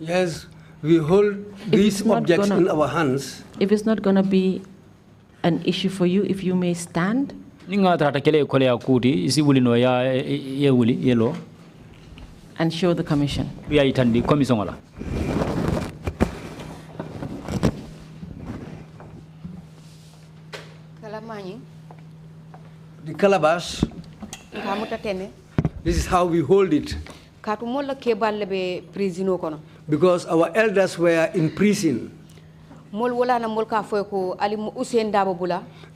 Yes, we hold these objects in our hands. If it's not going to be an issue for you, if you may stand. And show the commission. The calabash, this is how we hold it. Because our elders were in prison.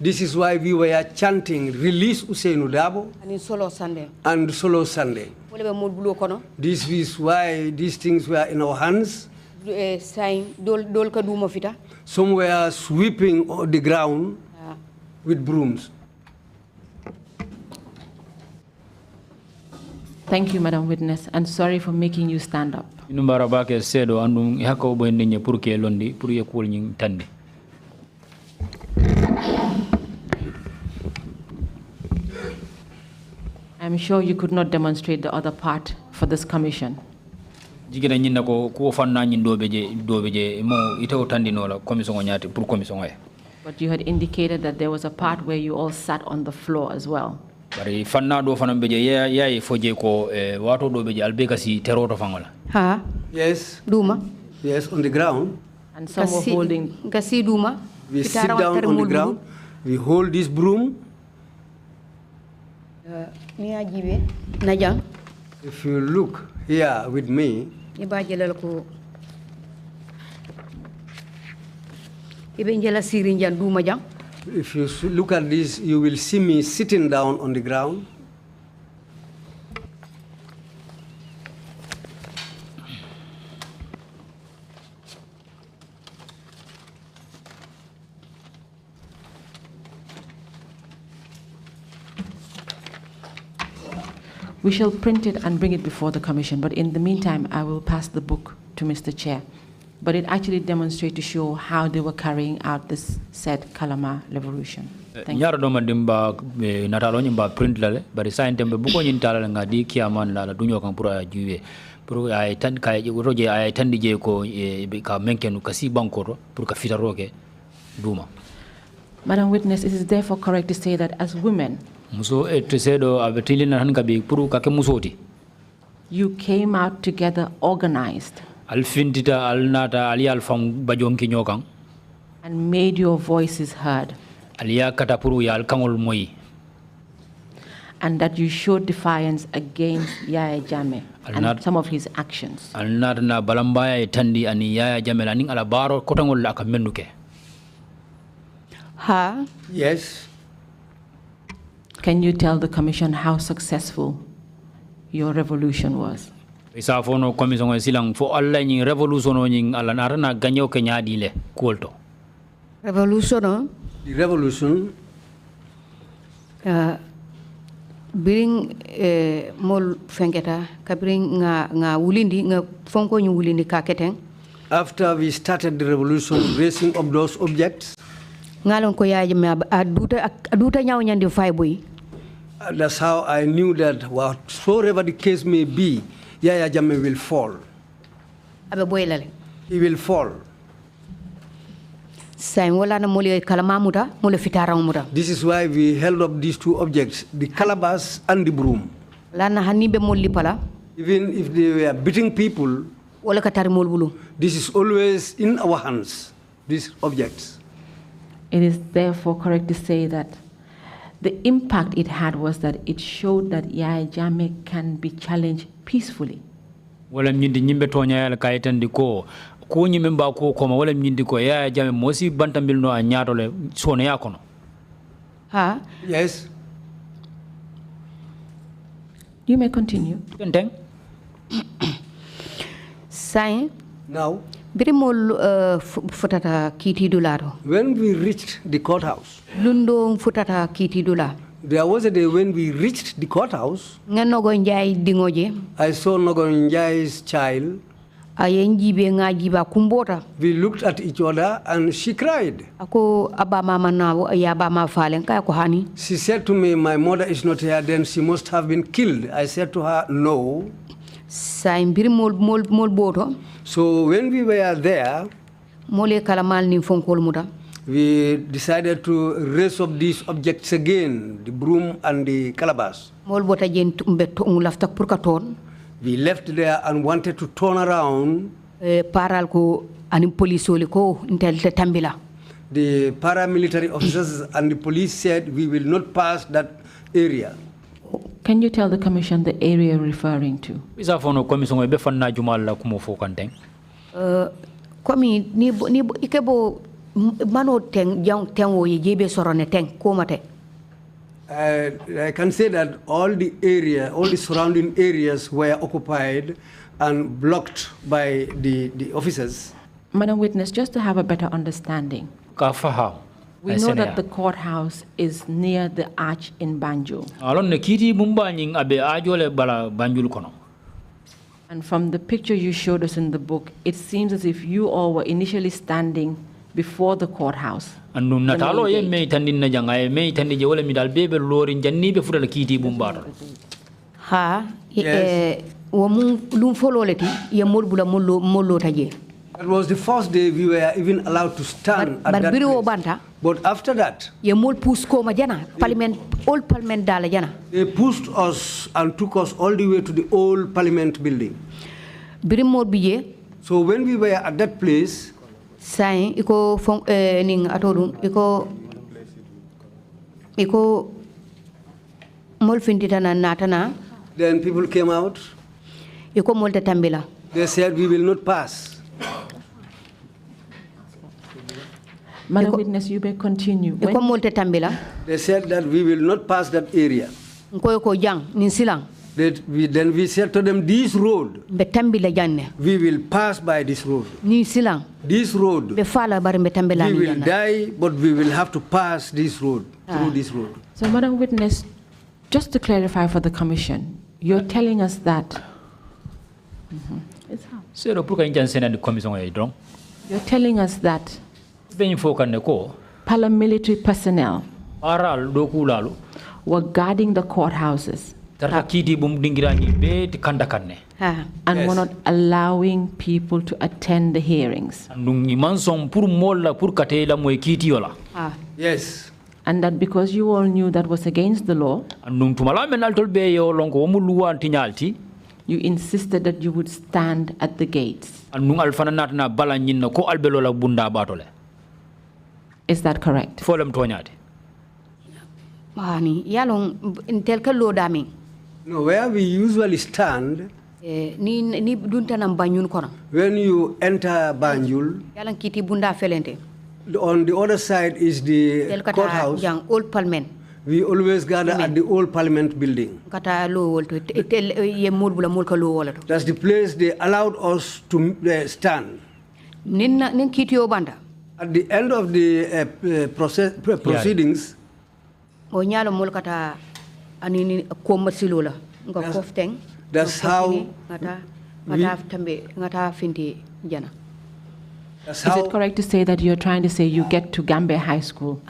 This is why we were chanting, release Usainu Dabo and Solo Sunday. This is why these things were in our hands. Some were sweeping the ground with brooms. Thank you, Madam Witness, and sorry for making you stand up. I'm sure you could not demonstrate the other part for this commission. But you had indicated that there was a part where you all sat on the floor as well. Yes. Duma. Yes, on the ground. And some were holding. We sit down on the ground. We hold this broom. If you look here with me, if you look at this, you will see me sitting down on the ground. We shall print it and bring it before the commission, but in the meantime, I will pass the book to Mr. Chair. But it actually demonstrates to show how they were carrying out this said Kalama revolution. Thank you. pour ay tan kay roje ay tan je ko be ka menkenu kasi bankoro pour ka fitaroke duma. Madam Witness, it is therefore correct to say that as women, muso to say do abetilina han gabe pour ka ke musoti, you came out together organized alfindita alnata alial fam bajonki nyokan and made your voices heard, aliya kata pour yal kangol moyi, and that you showed defiance against Yaya Jammeh and some of his actions. Alnata na balambaya tandi ani Yaya Jammeh aning ala baro kotangol la ka menduke. Ha? Yes. Can you tell the commission how successful your revolution was? Isa fono commission silang fo alla ni revolution ni ala narana ganyo ke nyaadi le kolto. Revolution? The revolution. Bring mol fengeta kabring nga wulindi nga fonko ñu wulindi ka keteng. After we started the revolution, raising up those objects, ngalon ko Yaya Jammeh aduta nyaw nyandi fay boy. That's how I knew that whatsoever the case may be, Yaya Jammeh will fall. Abe boy lale. He will fall. This is why we held up these two objects, the calabash and the broom. Even if they were beating people, this is always in our hands, these objects. It is therefore correct to say that the impact it had was that it showed that Yaya Jammeh can be challenged peacefully. Wala nyindi nyimbe tonya yala kaitandi ko nyimbe mba ko koma wala nyindi ko Yaya Jammeh mosi bantambil no anyato le sone yakono. Ha? Yes. You may continue. Tenteng. Sai. Now. When we reached the courthouse, there was a day when we reached the courthouse, I saw Nogonjai's child. We looked at each other and she cried. She said to me, my mother is not here, then she must have been killed. I said to her, no. So when we were there, we decided to raise up these objects again, the broom and the calabash. We left there and wanted to turn around. The paramilitary officers and the police said we will not pass that area. Can you tell the commission the area you're referring to? Isa fono commission e be fanna jumala kumo fo kanteng. Komi ni ikebo mano teng jang tengo ye jebe sorone teng komate. I can say that all the surrounding areas were occupied and blocked by the officers. Madam Witness, just to have a better understanding. We know that the courthouse is near the arch in Banjul. And from the picture you showed us in the book, it seems as if you all were initially standing before the courthouse. Ha? Yes. That was the first day we were even allowed to stand at that place. But after that, they pushed us and took us all the way to the old parliament building. So when we were at that place, then people came out. They said we will not pass. Madam Witness, you may continue. They said that we will not pass that area. Then we said to them, this road, we will pass by this road. This road, we will die, but we will have to pass this road, through this road. So, Madam Witness, just to clarify for the commission, you're telling us that you're telling us that paramilitary personnel were guarding the courthouses And we're not allowing people to attend the hearings. Yes. And that because you all knew that was against the law, you insisted that you would stand at the gates. Is that correct? No, where we usually stand, when you enter Banjul, on the other side is the courthouse. We always gather at the old Parliament building. That's the place they allowed us to stand. At the end of the proceedings, that's how is it correct to say that you're trying to say you get to Gambia High School?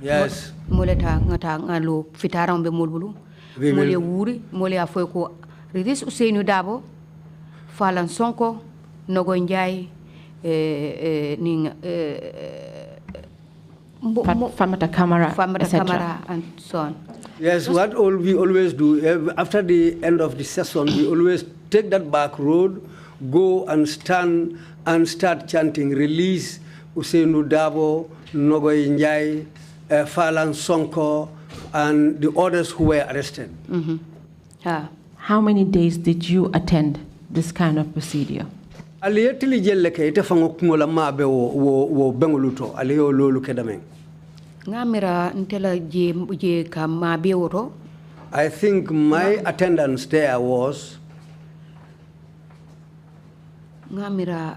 Yes. Famata Kamara, and so on. Yes, what all we always do, after the end of the session, we always take that back road, go and stand and start chanting, release Usainu Dabo, Nogoy Njai, Falan Sonko, and the others who were arrested. How many days did you attend this kind of procedure? Aliyetili jelleke ite fango kungola mabe wo bengoluto aliyo lolu kedameng. Ngamira ntela je kama bewoto. I think my attendance there was ngamira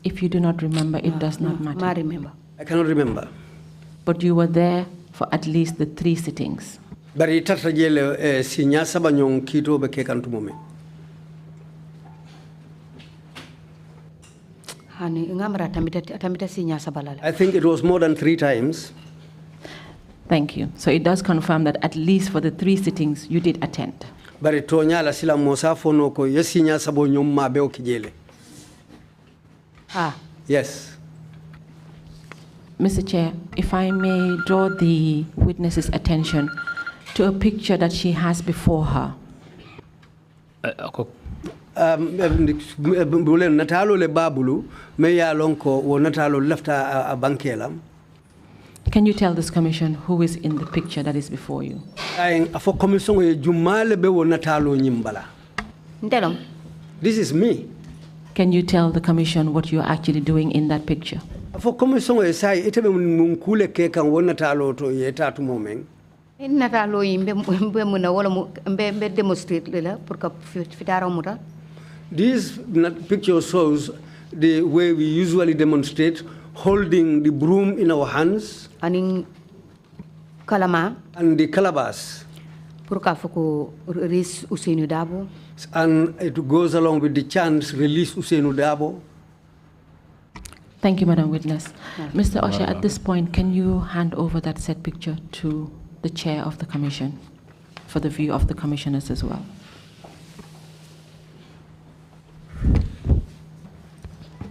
if you do not remember, it does not matter. I remember. I cannot remember. But you were there for at least the 3 sittings. Bari tata jele sinya saba nyong kito be kekantu mome. I think it was more than 3 times. Thank you. So it does confirm that at least for the 3 sittings you did attend. Bari tonya la sila mosa fono ko yesinya sabo nyom mabe o kijele. Yes. Mr. Chair, if I may draw the witness's attention to a picture that she has before her. Natalo le babulu me ya lonko wo natalo lefta a bankela. Can you tell this commission who is in the picture that is before you? Afo commission e jumale be wo natalo nyimbala. Ndelom. This is me. Can you tell the commission what you're actually doing in that picture? Afo commission e sai ite be mun kule ke kan wo natalo to yeta tu momeng. Natalo yimbe muna wala mbe demonstrate lela pour que fitara muta. This picture shows the way we usually demonstrate, holding the broom in our hands and the calabash. And it goes along with the chant, release Usainu Dabo. Thank you, Madam Witness. Mr. Osha, at this point, can you hand over that set picture to the chair of the commission for the view of the commissioners as well?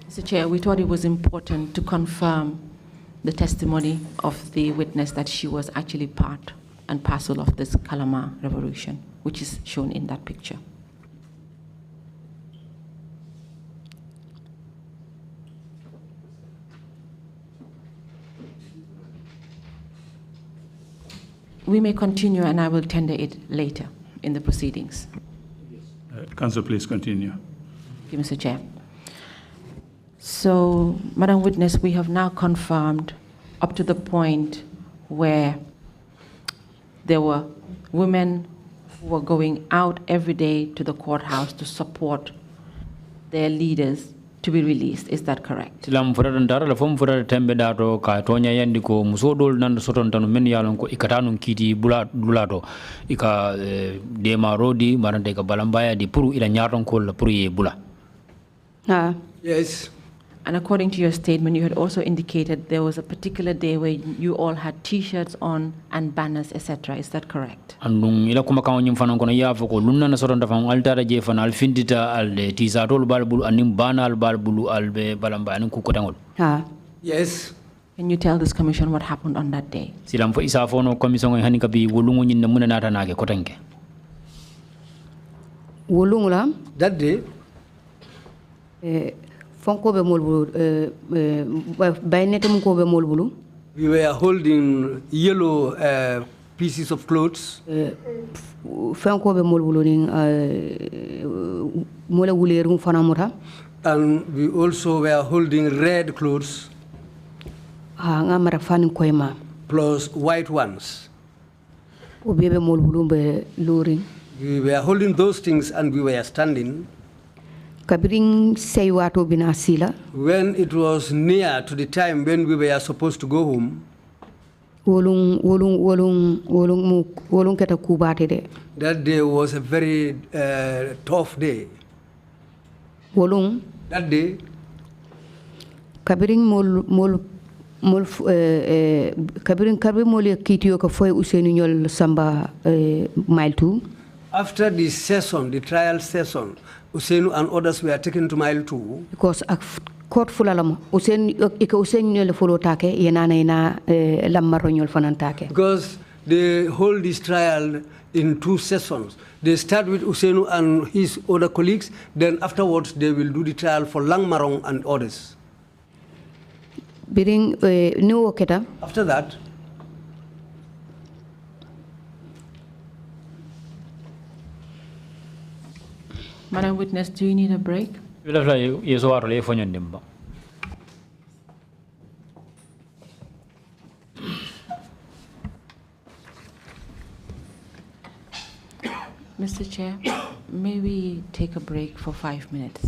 Mr. Chair, we thought it was important to confirm the testimony of the witness that she was actually part and parcel of this Kalama revolution, which is shown in that picture. We may continue, and I will tender it later in the proceedings. Council, please continue. Thank you, Mr. Chair. So, Madam Witness, we have now confirmed up to the point where there were women who were going out every day to the courthouse to support their leaders to be released. Is that correct? Tilam furada ndara la fom furada tembe dato ka tonya yandi ko musodol nan soton tanu men yalon ko ikatanun kiti bulato ika de marodi marande ka balambaya di puru ila nyaton ko la puru ye bula. Yes. And according to your statement, you had also indicated there was a particular day where you all had T-shirts on and banners, etc. Is that correct? Andung ila kuma kan nyum fanan kono ya foko lunna na soronda fan altara je fan al findita al tisa tol balbulu anim banal balbulu al be balamba anin ku kotangol. Yes. Can you tell this commission what happened on that day? Silam fo isa fono commission e hanika bi wolungu nyinne muna nata nage kotanke. Wolungula That day, fonko be molbulu baynete mun ko be molbulu. we were holding yellow pieces of clothes. Fonko be molbulu ning mola wuleru fanamuta. And we also were holding red clothes. Plus white ones. We were holding those things and we were standing. When it was near to the time when we were supposed to go home, that day was a very tough day. That day, Kabirin Kitio Kafoy Usenuol Samba Mile 2. After the session, the trial session, Usenu and others were taken to Mile 2. Because a court full alam Usenuel follow take, Yanana Lamaroniol Fanantake. Because they hold this trial in 2 sessions. They start with Usenu and his other colleagues, then afterwards they will do the trial for Langmarong and others. After that, Madam Witness, do you need a break? Mr. Chair, may we take a break for 5 minutes?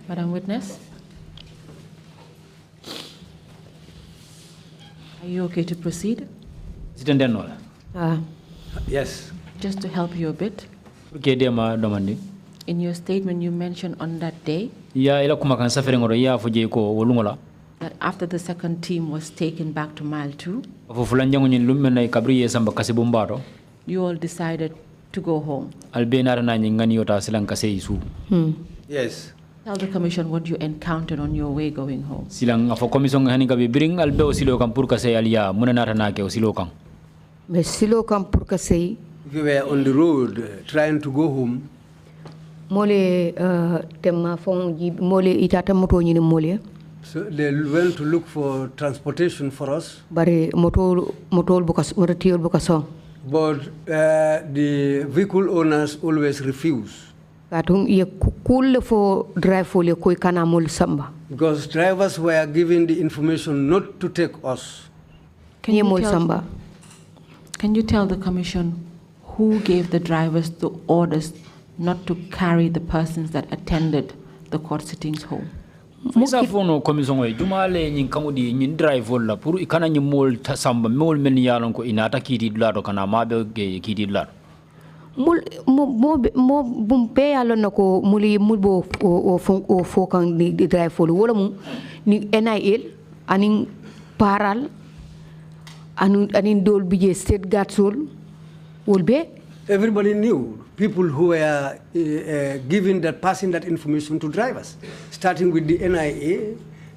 Madam Witness, are you okay to proceed? Yes. Just to help you a bit. In your statement, you mentioned on that day that after the second team was taken back to Mile 2, you all decided to go home. Yes. Tell the commission what you encountered on your way going home. We were on the road trying to go home. So they went to look for transportation for us. But the vehicle owners always refuse. Because drivers were given the information not to take us. Can you tell the commission who gave the drivers the orders not to carry the persons that attended the court sittings home? Misa fono commission e jumale nyin kamudi nyin driver la pour ikana nyi mol samba mol men yalon ko inata kiti dulado kana mabe kiti dulado mo bumpe yalon nako muli mulbo o fokan di driver wala mu ni NIL anin paral anin dol bije state gatsol wolbe. Everybody knew people who were passing that information to drivers, starting with the NIA,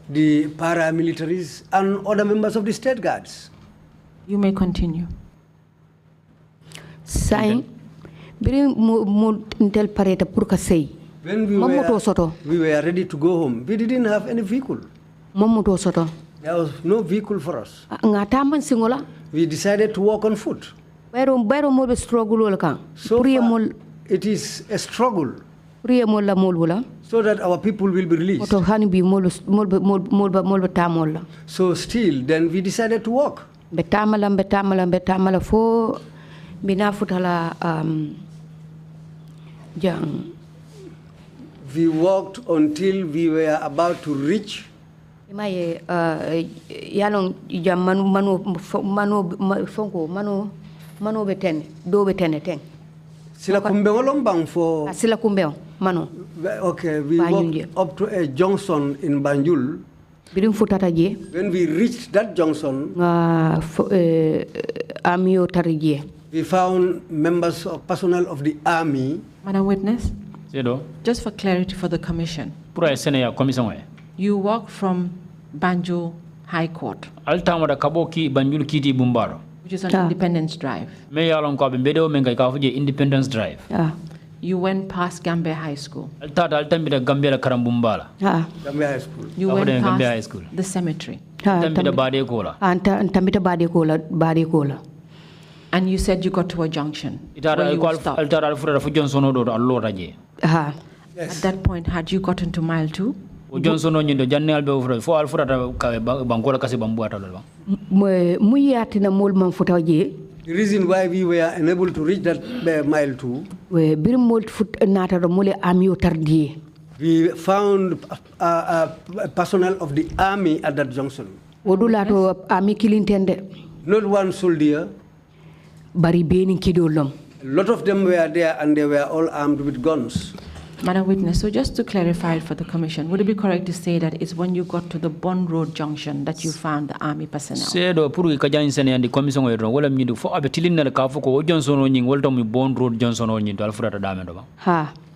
the paramilitaries, and other members of the state guards. You may continue. Saying, bring more intel pareta purka say. When we were ready to go home, we didn't have any vehicle. Momoto soto. There was no vehicle for us. Ngataman singola. We decided to walk on foot. Bayro mo struggle kan. So it is a struggle. So that our people will be released. So still, then we decided to walk. Betamala fo binafutala We walked until we were about to reach. Yalong manu beten do betene. Sila kumbeolong bang for. Sila kumbeo mano. Okay, we walked up to a junction in Banjul. When we reached that junction, we found members of personnel of the army. Madam Witness, just for clarity for the commission, you walked from Banjul High Court, which is on Independence Drive. Independence Drive. You went past Gambia High School. Gambia High School. You went past the cemetery. And you said you got to a junction. Where you stopped. At that point, had you gotten to mile 2? The reason why we were unable to reach that mile 2, we found personnel of the army at that junction. Not one soldier. A lot of them were there and they were all armed with guns. Madam Witness, so just to clarify it for the commission, would it be correct to say that it's when you got to the Bond Road junction that you found the army personnel?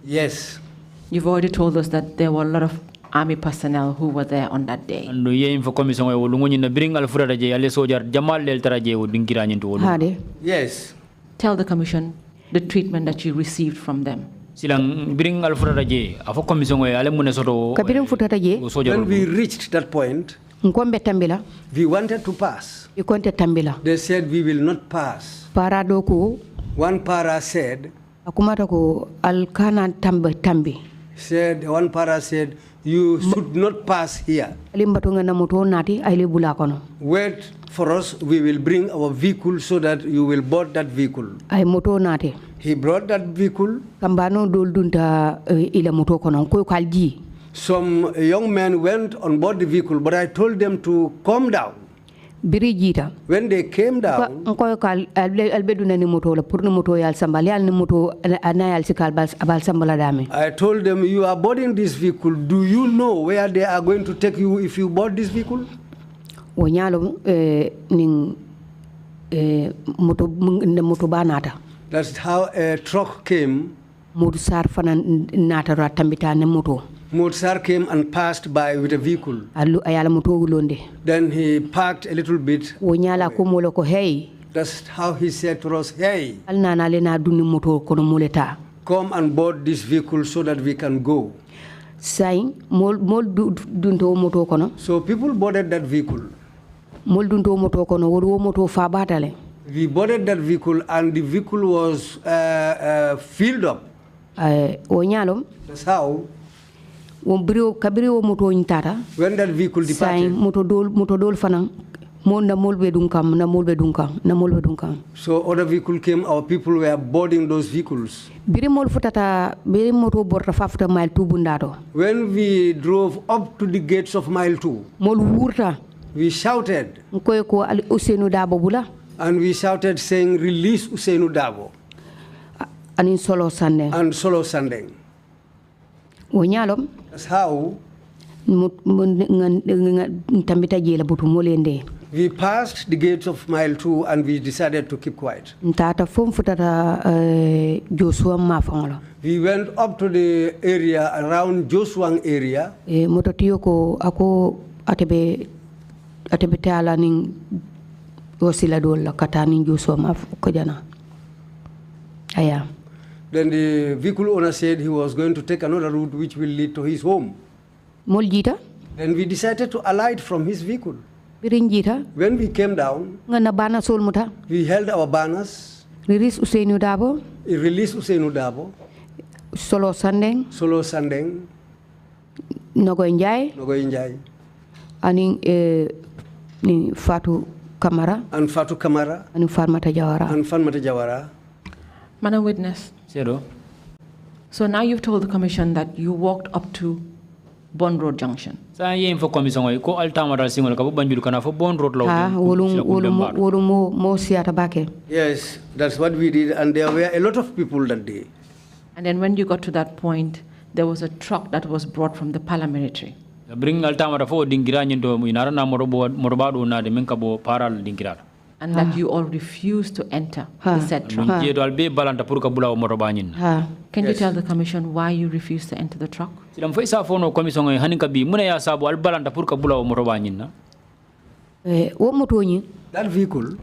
Yes. You've already told us that there were a lot of army personnel who were there on that day. Yes. Tell the commission the treatment that you received from them. When we reached that point, we wanted to pass. They said we will not pass. One para said, you should not pass here. Wait for us, we will bring our vehicle so that you will board that vehicle. He brought that vehicle. Some young men went on board the vehicle, but I told them to calm down. When they came down, I told them, you are boarding this vehicle. Do you know where they are going to take you if you board this vehicle? That's how a truck came. Motsar came and passed by with a vehicle. Then he parked a little bit. That's how he said to us, hey, come and board this vehicle so that we can go. So people boarded that vehicle. We boarded that vehicle and the vehicle was filled up. That's how. When that vehicle departed, so other vehicle came, our people were boarding those vehicles. When we drove up to the gates of mile 2, we shouted. And we shouted saying, release Usainu Dabo. And Solo Sandeng. That's how we passed the gates of mile 2 and we decided to keep quiet. We went up to the area around Josuang area. Aya. Then the vehicle owner said he was going to take another route which will lead to his home. Moljita? Then we decided to alight from his vehicle. Birinjita? When we came down, Ngana bana sol muta? we held our banners. Release Usainu Dabo? Release Usainu Dabo. Solo Sandeng? Solo Sandeng. Nogo Njai? Nogo Njai. Ani ni Fatu Kamara? And Fatu Kamara. And Farmata Jawara. And Farmata Jawara. Madam Witness. Zero. So now you've told the commission that you walked up to Bond Road Junction. Sa yen fo commission ko altama dal singol ka bo banjul kana fo Bond Road law. Wolum mo siata bake. Yes, that's what we did, and there were a lot of people that day. And then when you got to that point, there was a truck that was brought from the paramilitary. Bring altama da fo dingira nyindo mo inara na morobado na de menka bo paral dingira. And that you all refused to enter the said truck. Can you tell the commission why you refused to enter the truck? That vehicle,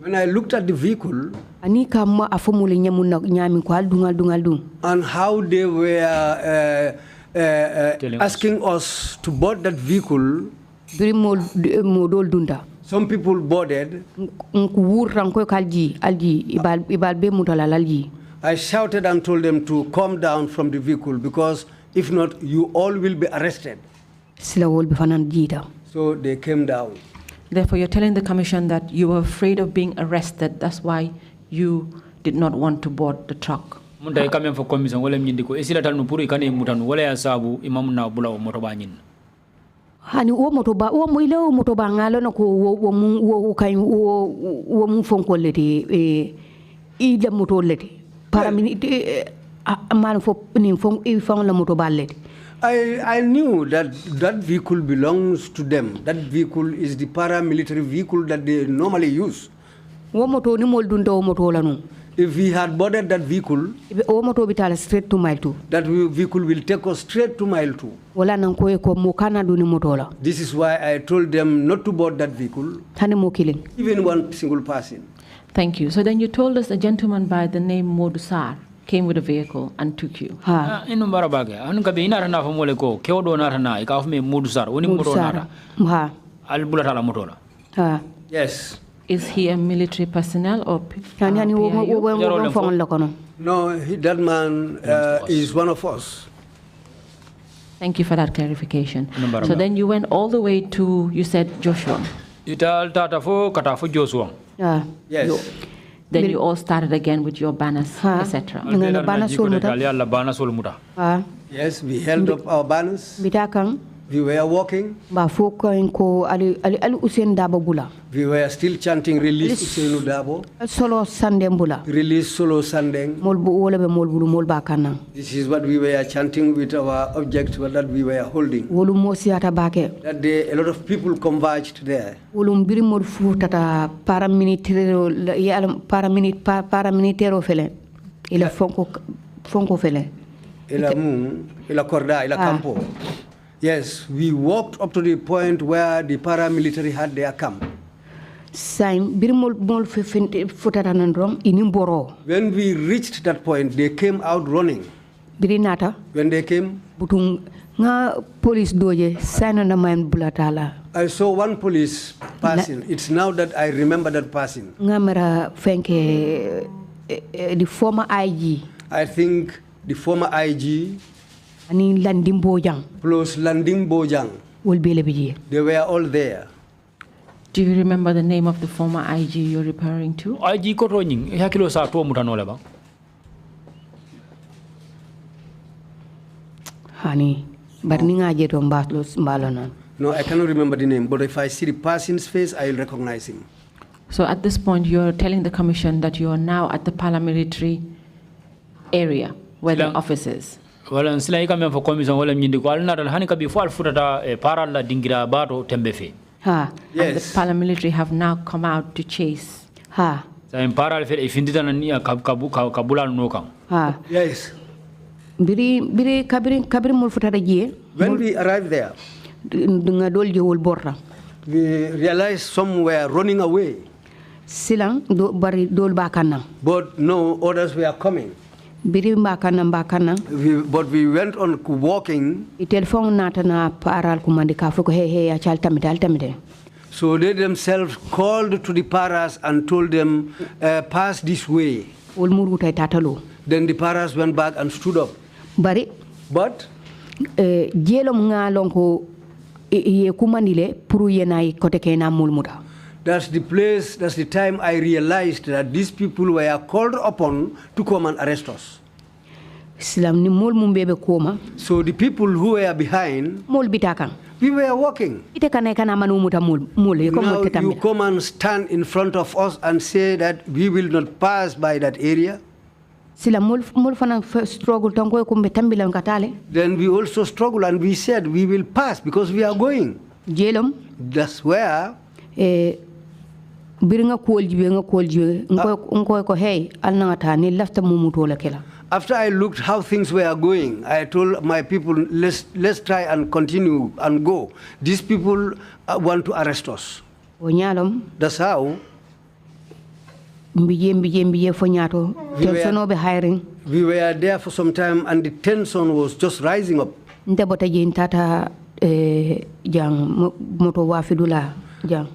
when I looked at the vehicle and how they were asking us to board that vehicle, some people boarded. I shouted and told them to come down from the vehicle because if not, you all will be arrested. So they came down. Therefore, you're telling the commission that you were afraid of being arrested. That's why you did not want to board the truck. Hani wo motoba wo moile wo motoba ngalo na ko wo kai wo mu fonko leti ida moto leti para minute man fo ni fon la motoba leti. I knew that that vehicle belongs to them. That vehicle is the paramilitary vehicle that they normally use. Wo moto ni mol dunda wo moto la no. If we had boarded that vehicle, straight to mile 2. That vehicle will take us straight to mile 2. This is why I told them not to board that vehicle, even one single person. Thank you. So then you told us a gentleman by the name Modusar came with a vehicle and took you. Yes. Is he a military personnel or No, that man is one of us. Thank you for that clarification. So then you went all the way to, you said, Joshua. Yes. Then you all started again with your banners, etc. Yes, we held up our banners. We were walking. We were still chanting, release Usainu Dabo. Solo Sandeng. Release Solo Sandeng. This is what we were chanting with our object that we were holding. That day, a lot of people converged there. Campo. Yes, we walked up to the point where the paramilitary had their camp. When we reached that point, they came out running. When they came, I saw one police passing. It's now that I remember that passing. The former IG. I think the former IG plus Landing Bojang. They were all there. Do you remember the name of the former IG you're referring to? IG ko roning hakilo sa to mutanole ba. Hani barninga jeto mbalo mbalonan. No, I cannot remember the name, but if I see the person's face, I will recognize him. So at this point, you're telling the commission that you are now at the paramilitary area where the office is. Well, and Slay coming for commission, well, and the Hanika before Furata, Parala Dingira Bato Tembefe. Yes. And the paramilitary have now come out to chase. So in parallel, if you didn't near Kabula Nokam. Yes. When we arrived there, we realized some were running away. Silang do bari dol bakana. But no, others were coming. Biri bakana. But we went on walking. Telephone natana paral kumandika fuko he achal tamide. So they themselves called to the paras and told them, pass this way. Then the paras went back and stood up. But that's the place, that's the time I realized that these people were called upon to come and arrest us. So the people who were behind, we were walking. Now you come and stand in front of us and say that we will not pass by that area. Then we also struggle and we said we will pass because we are going. That's where after I looked how things were going, I told my people, let's try and continue and go. These people want to arrest us. That's how we were there for some time and the tension was just rising up.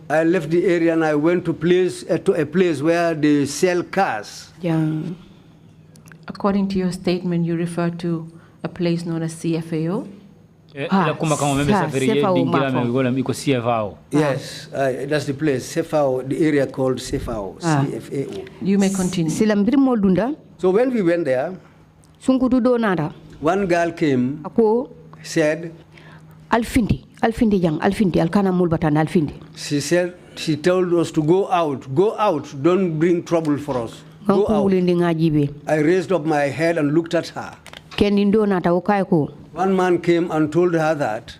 I left the area and I went to a place where they sell cars. According to your statement, you refer to a place known as CFAO? Yes, that's the place, CFAO, the area called CFAO, CFAO. You may continue. So when we went there, one girl came, said, she said, she told us to go out, don't bring trouble for us. Go out. I raised up my head and looked at her. One man came and told her that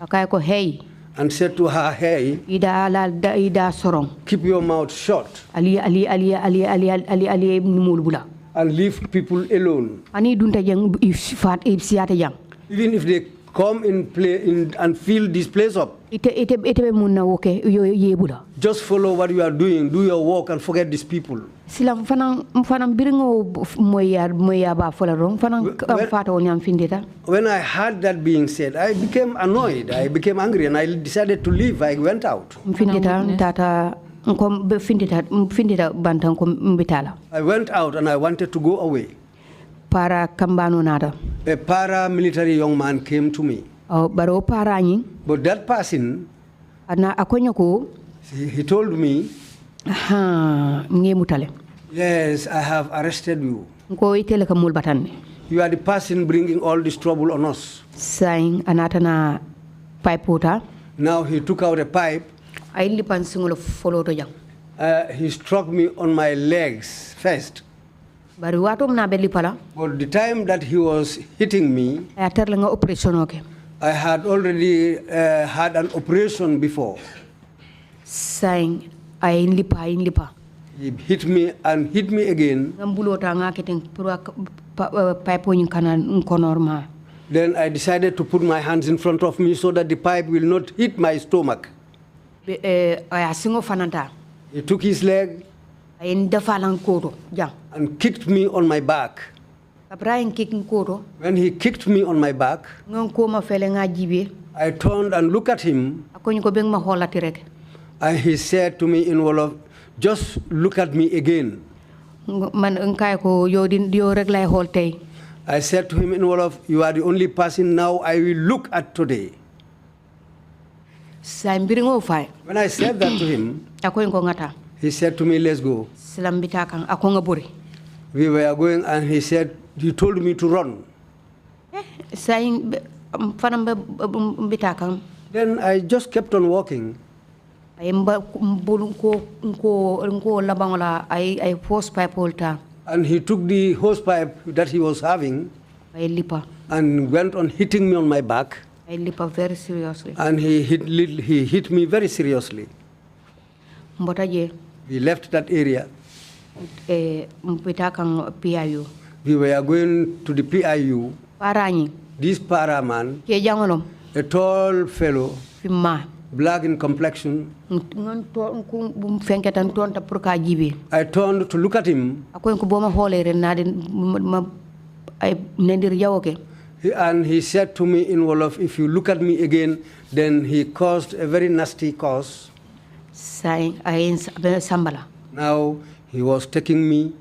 and said to her, hey, keep your mouth shut and leave people alone. Even if they come and fill this place up, just follow what you are doing, do your work and forget these people. When I heard that being said, I became annoyed, I became angry, and I decided to leave. I went out. I went out and I wanted to go away. A paramilitary young man came to me. But that person, he told me, yes, I have arrested you. You are the person bringing all this trouble on us. Now he took out a pipe. He struck me on my legs first. But the time that he was hitting me, I had already had an operation before. He hit me and hit me again. Then I decided to put my hands in front of me so that the pipe will not hit my stomach. He took his leg and kicked me on my back. When he kicked me on my back, I turned and looked at him. And he said to me in Wolof, just look at me again. I said to him in Wolof, you are the only person now I will look at today. When I said that to him, he said to me, let's go. We were going and he told me to run. Then I just kept on walking. And he took the hose pipe that he was having and went on hitting me on my back. Very seriously. And he hit me very seriously. We left that area. We were going to the PIU. This paraman, a tall fellow, black in complexion. I turned to look at him. And he said to me in Wolof, if you look at me again, then he caused a very nasty cause. Now he was taking me.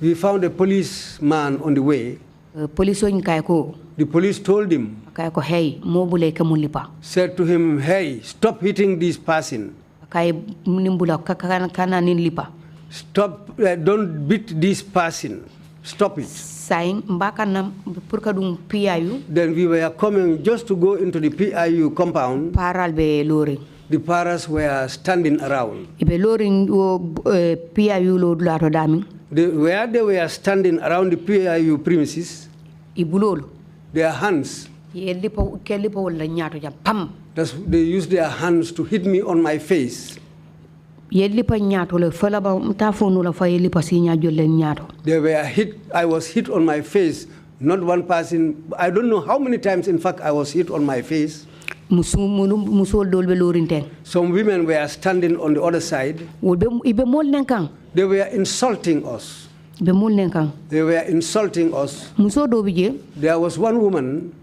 We found a policeman on the way. The police told him, said to him, hey, stop hitting this person. Stop, don't beat this person. Stop it. Then we were coming just to go into the PIU compound. The paras were standing around. Where they were standing around the PIU premises, their hands, they used their hands to hit me on my face. I was hit on my face, not one person. I don't know how many times, in fact, I was hit on my face. Some women were standing on the other side. They were insulting us. They were insulting us. There was one woman.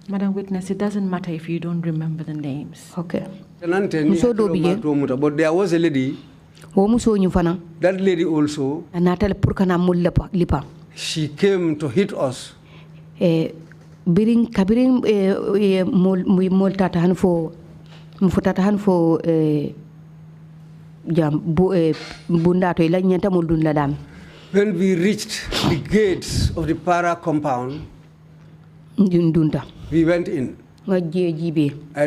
Madam Witness, it doesn't matter if you don't remember the names. Okay. But there was a lady. That lady also. She came to hit us. When we reached the gates of the para compound, we went in. I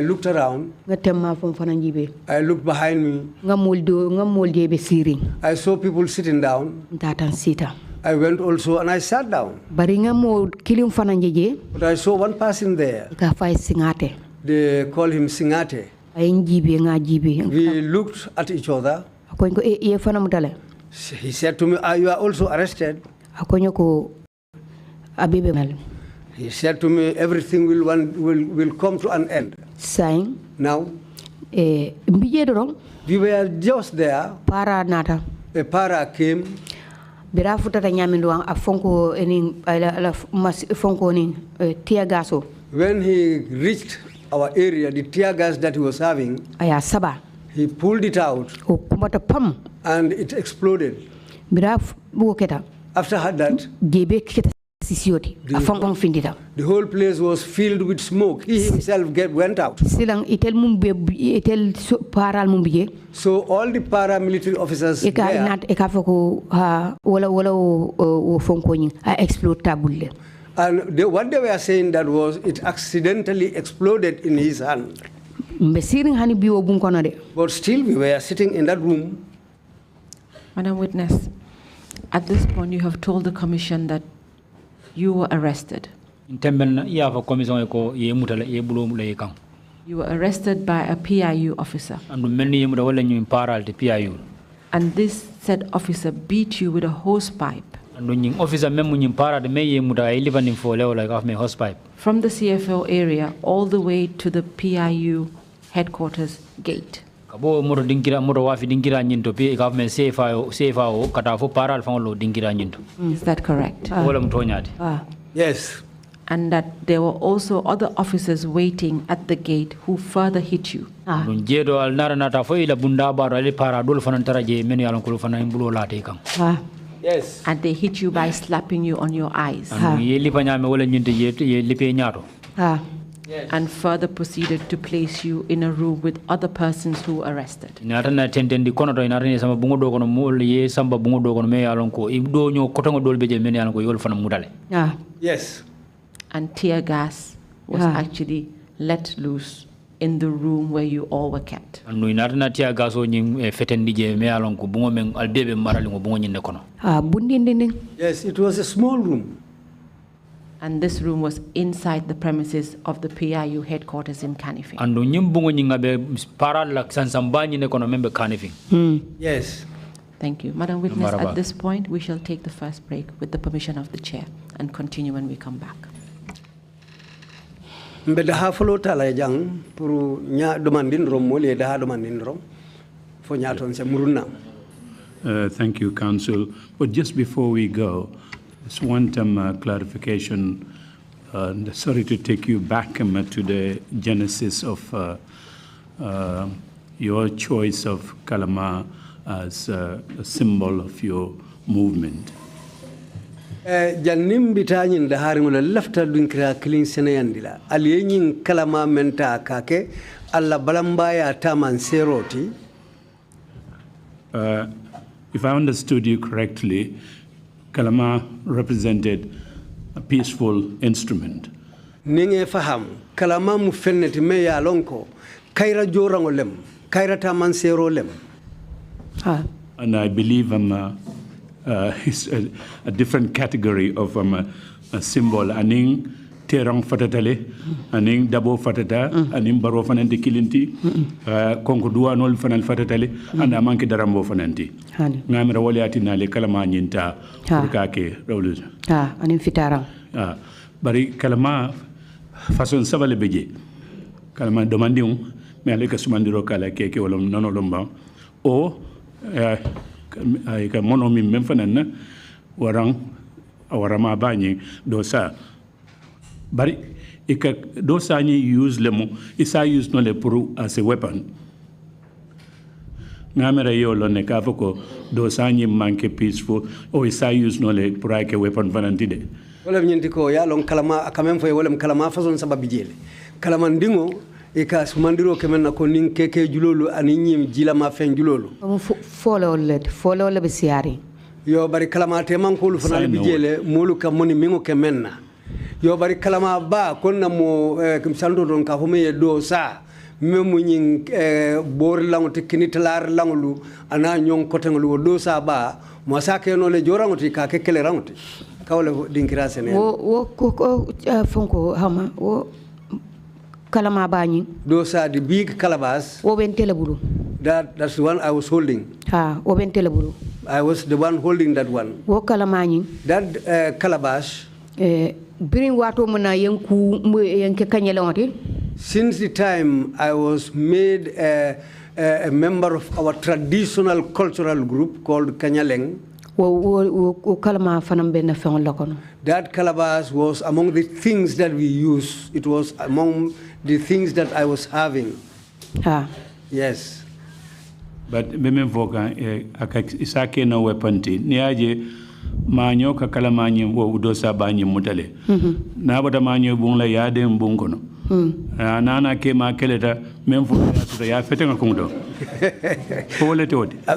looked around. I looked behind me. I saw people sitting down. I went also and I sat down. But I saw one person there. They call him Singate. We looked at each other. He said to me, you are also arrested. He said to me, everything will come to an end. Now, we were just there. A para came. When he reached our area, the tear gas that he was having, he pulled it out and it exploded. After that, the whole place was filled with smoke. He himself went out. So all the paramilitary officers there, and what they were saying that was it accidentally exploded in his hand. But still we were sitting in that room. Madam Witness, at this point you have told the commission that you were arrested. You were arrested by a PIU officer. And this said officer beat you with a hose pipe. From the CFO area all the way to the PIU headquarters gate. Is that correct? Yes. And that there were also other officers waiting at the gate who further hit you. Yes. And they hit you by slapping you on your eyes. Yes. And further proceeded to place you in a room with other persons who were arrested. Yes. And tear gas was actually let loose in the room where you all were kept. Yes, it was a small room. And this room was inside the premises of the PIU headquarters in Kanifing. Yes. Thank you. Madam Witness, at this point, we shall take the first break with the permission of the chair and continue when we come back. Mbeda follow tala jang pour nya domandin rom mo le da domandin rom fo nya ton se muruna. Thank you, Council. But just before we go, just one clarification. Sorry to take you back to the genesis of your choice of Kalama as a symbol of your movement. Jannim bitanyin da harin wala lafta dun kira kilin senayandila aliyin Kalama menta kake alla balambaya taman seroti. If I understood you correctly, Kalama represented a peaceful instrument. Ninge faham Kalama mu fenneti me ya lonko kaira jorango lem kaira taman sero lem. And I believe it's a different category of a symbol. Aning terang fatatale, aning dabo fatata, aning baro fananti kilinti, konko dua nol fanal fatatale, and amanke darambo fananti. Ngamira wale atinale Kalama nyinta urkake rawlu. Aning fitarang. Bari Kalama façon sabale beje. Kalama domandiung me aleka sumandiro kala keke wala nono lomba o ka mono mi memfanana warang awarama bani dosa bari ika dosa ni use lemo isa use no le pour as a weapon ngamera yo lo ne ka foko dosa ni manke peaceful o isa use no le pour ake weapon vanantide wala nyinti ko ya lon Kalama akamem fo wala Kalama façon sababi jele Kalama ndingo ika sumandiro kemen ko nin keke julolu ani nyim jilama fen julolu follow le bisiari yo bari Kalama te man ko lu fana bijele molu kam moni mingo kemenna yo bari Kalama ba konna mo kim sando don ka home do sa memu nyin bor lango te kinitlar langolu ana nyon kotengolu do sa ba mo sa ke no le joranguti ka kekele ranguti kawle dinkira sene wo ko fonko hama wo Kalama bani. Those are the big calabash. That's the one I was holding. I was the one holding that one. That calabash. Since the time I was made a member of our traditional cultural group called Kanyaleng, that calabash was among the things that we use. It was among the things that I was having. Yes. But meme voka isake na wepanti niaje manyo ka kalamanyi wo udosa banyi mutale na bada manyo bungla yade mbungono nana ke ma keleta mem fu ya fetenga kundo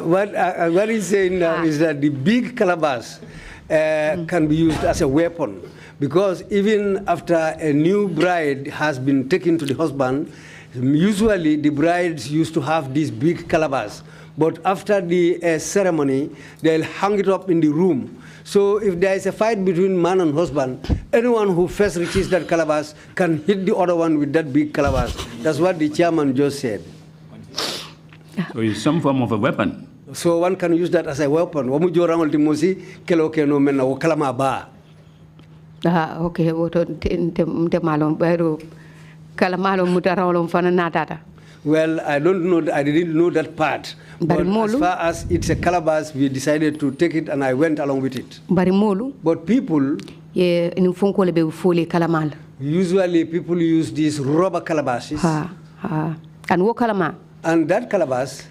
what is saying now is that the big calabash can be used as a weapon, because even after a new bride has been taken to the husband, usually the brides used to have this big calabash, but after the ceremony they'll hang it up in the room. So if there is a fight between man and husband, anyone who first reaches that calabash can hit the other one with that big calabash. That's what the chairman just said. So it's some form of a weapon. So one can use that as a weapon. Okay, well, I don't know, I didn't know that part. But as far as it's a calabash, we decided to take it and I went along with it. But people, usually people use these rubber calabashes. And that calabash,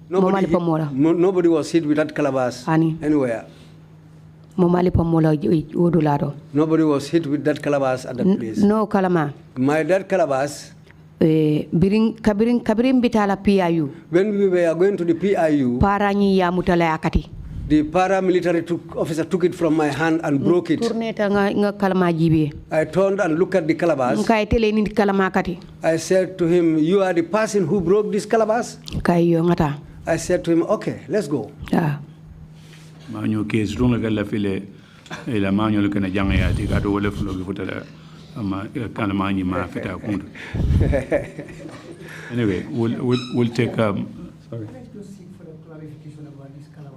nobody was hit with that calabash anywhere. Nobody was hit with that calabash at that place. No kalama. My dad calabash. When we were going to the PIU, the paramilitary officer took it from my hand and broke it. I turned and looked at the calabash. I said to him, "You are the person who broke this calabash?" I said to him, "Okay, let's go." Anyway, we'll take, sorry. Let's go seek for the clarification about this Kalama.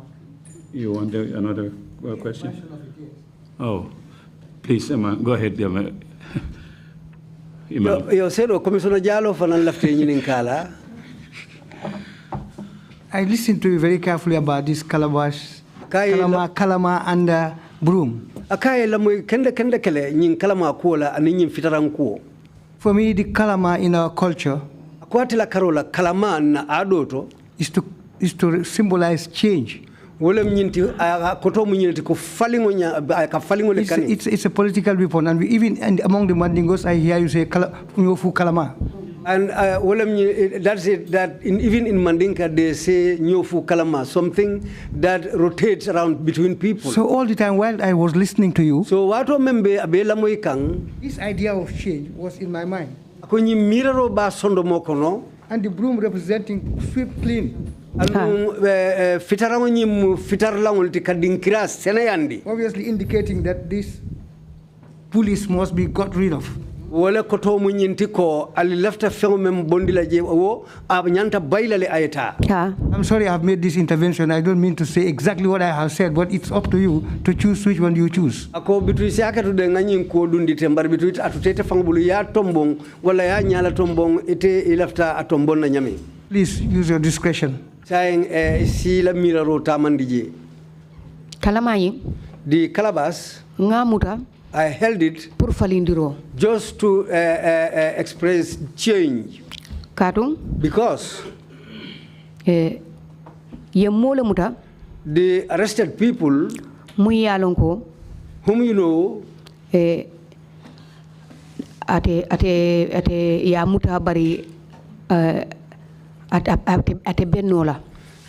You want another question? Oh, please, Emma, go ahead, Emma. Yo said, Commissioner Jalo fanan lafte nyinin kala. I listened to you very carefully about this calabash, kalama and broom. Akai la muy kende kele nyin kalama kuola ani nyin fitaran kuo. For me, the kalama in our culture akwati la karola kalama na adoto is to symbolize change. It's a political weapon, and even among the Mandingos, I hear you say Nyofu Kalama. And that's it. Even in Mandinka, they say Nyofu Kalama, something that rotates around between people. So all the time while I was listening to you, so what this idea of change was in my mind. And the broom representing sweep clean. Obviously indicating that this police must be got rid of. I'm sorry I've made this intervention. I don't mean to say exactly what I have said, but it's up to you to choose which one you choose. Please use your discretion. Kalamayi. The calabash. Ngamuta. I held it just to express change. Because the arrested people whom you know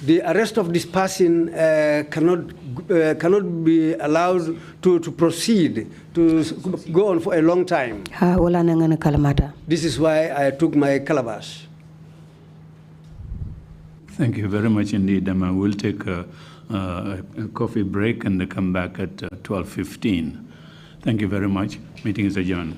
the arrest of this person cannot be allowed to proceed, to go on for a long time. This is why I took my calabash. Thank you very much indeed, Emma. We'll take a coffee break and come back at 12:15. Thank you very much. Meeting is adjourned.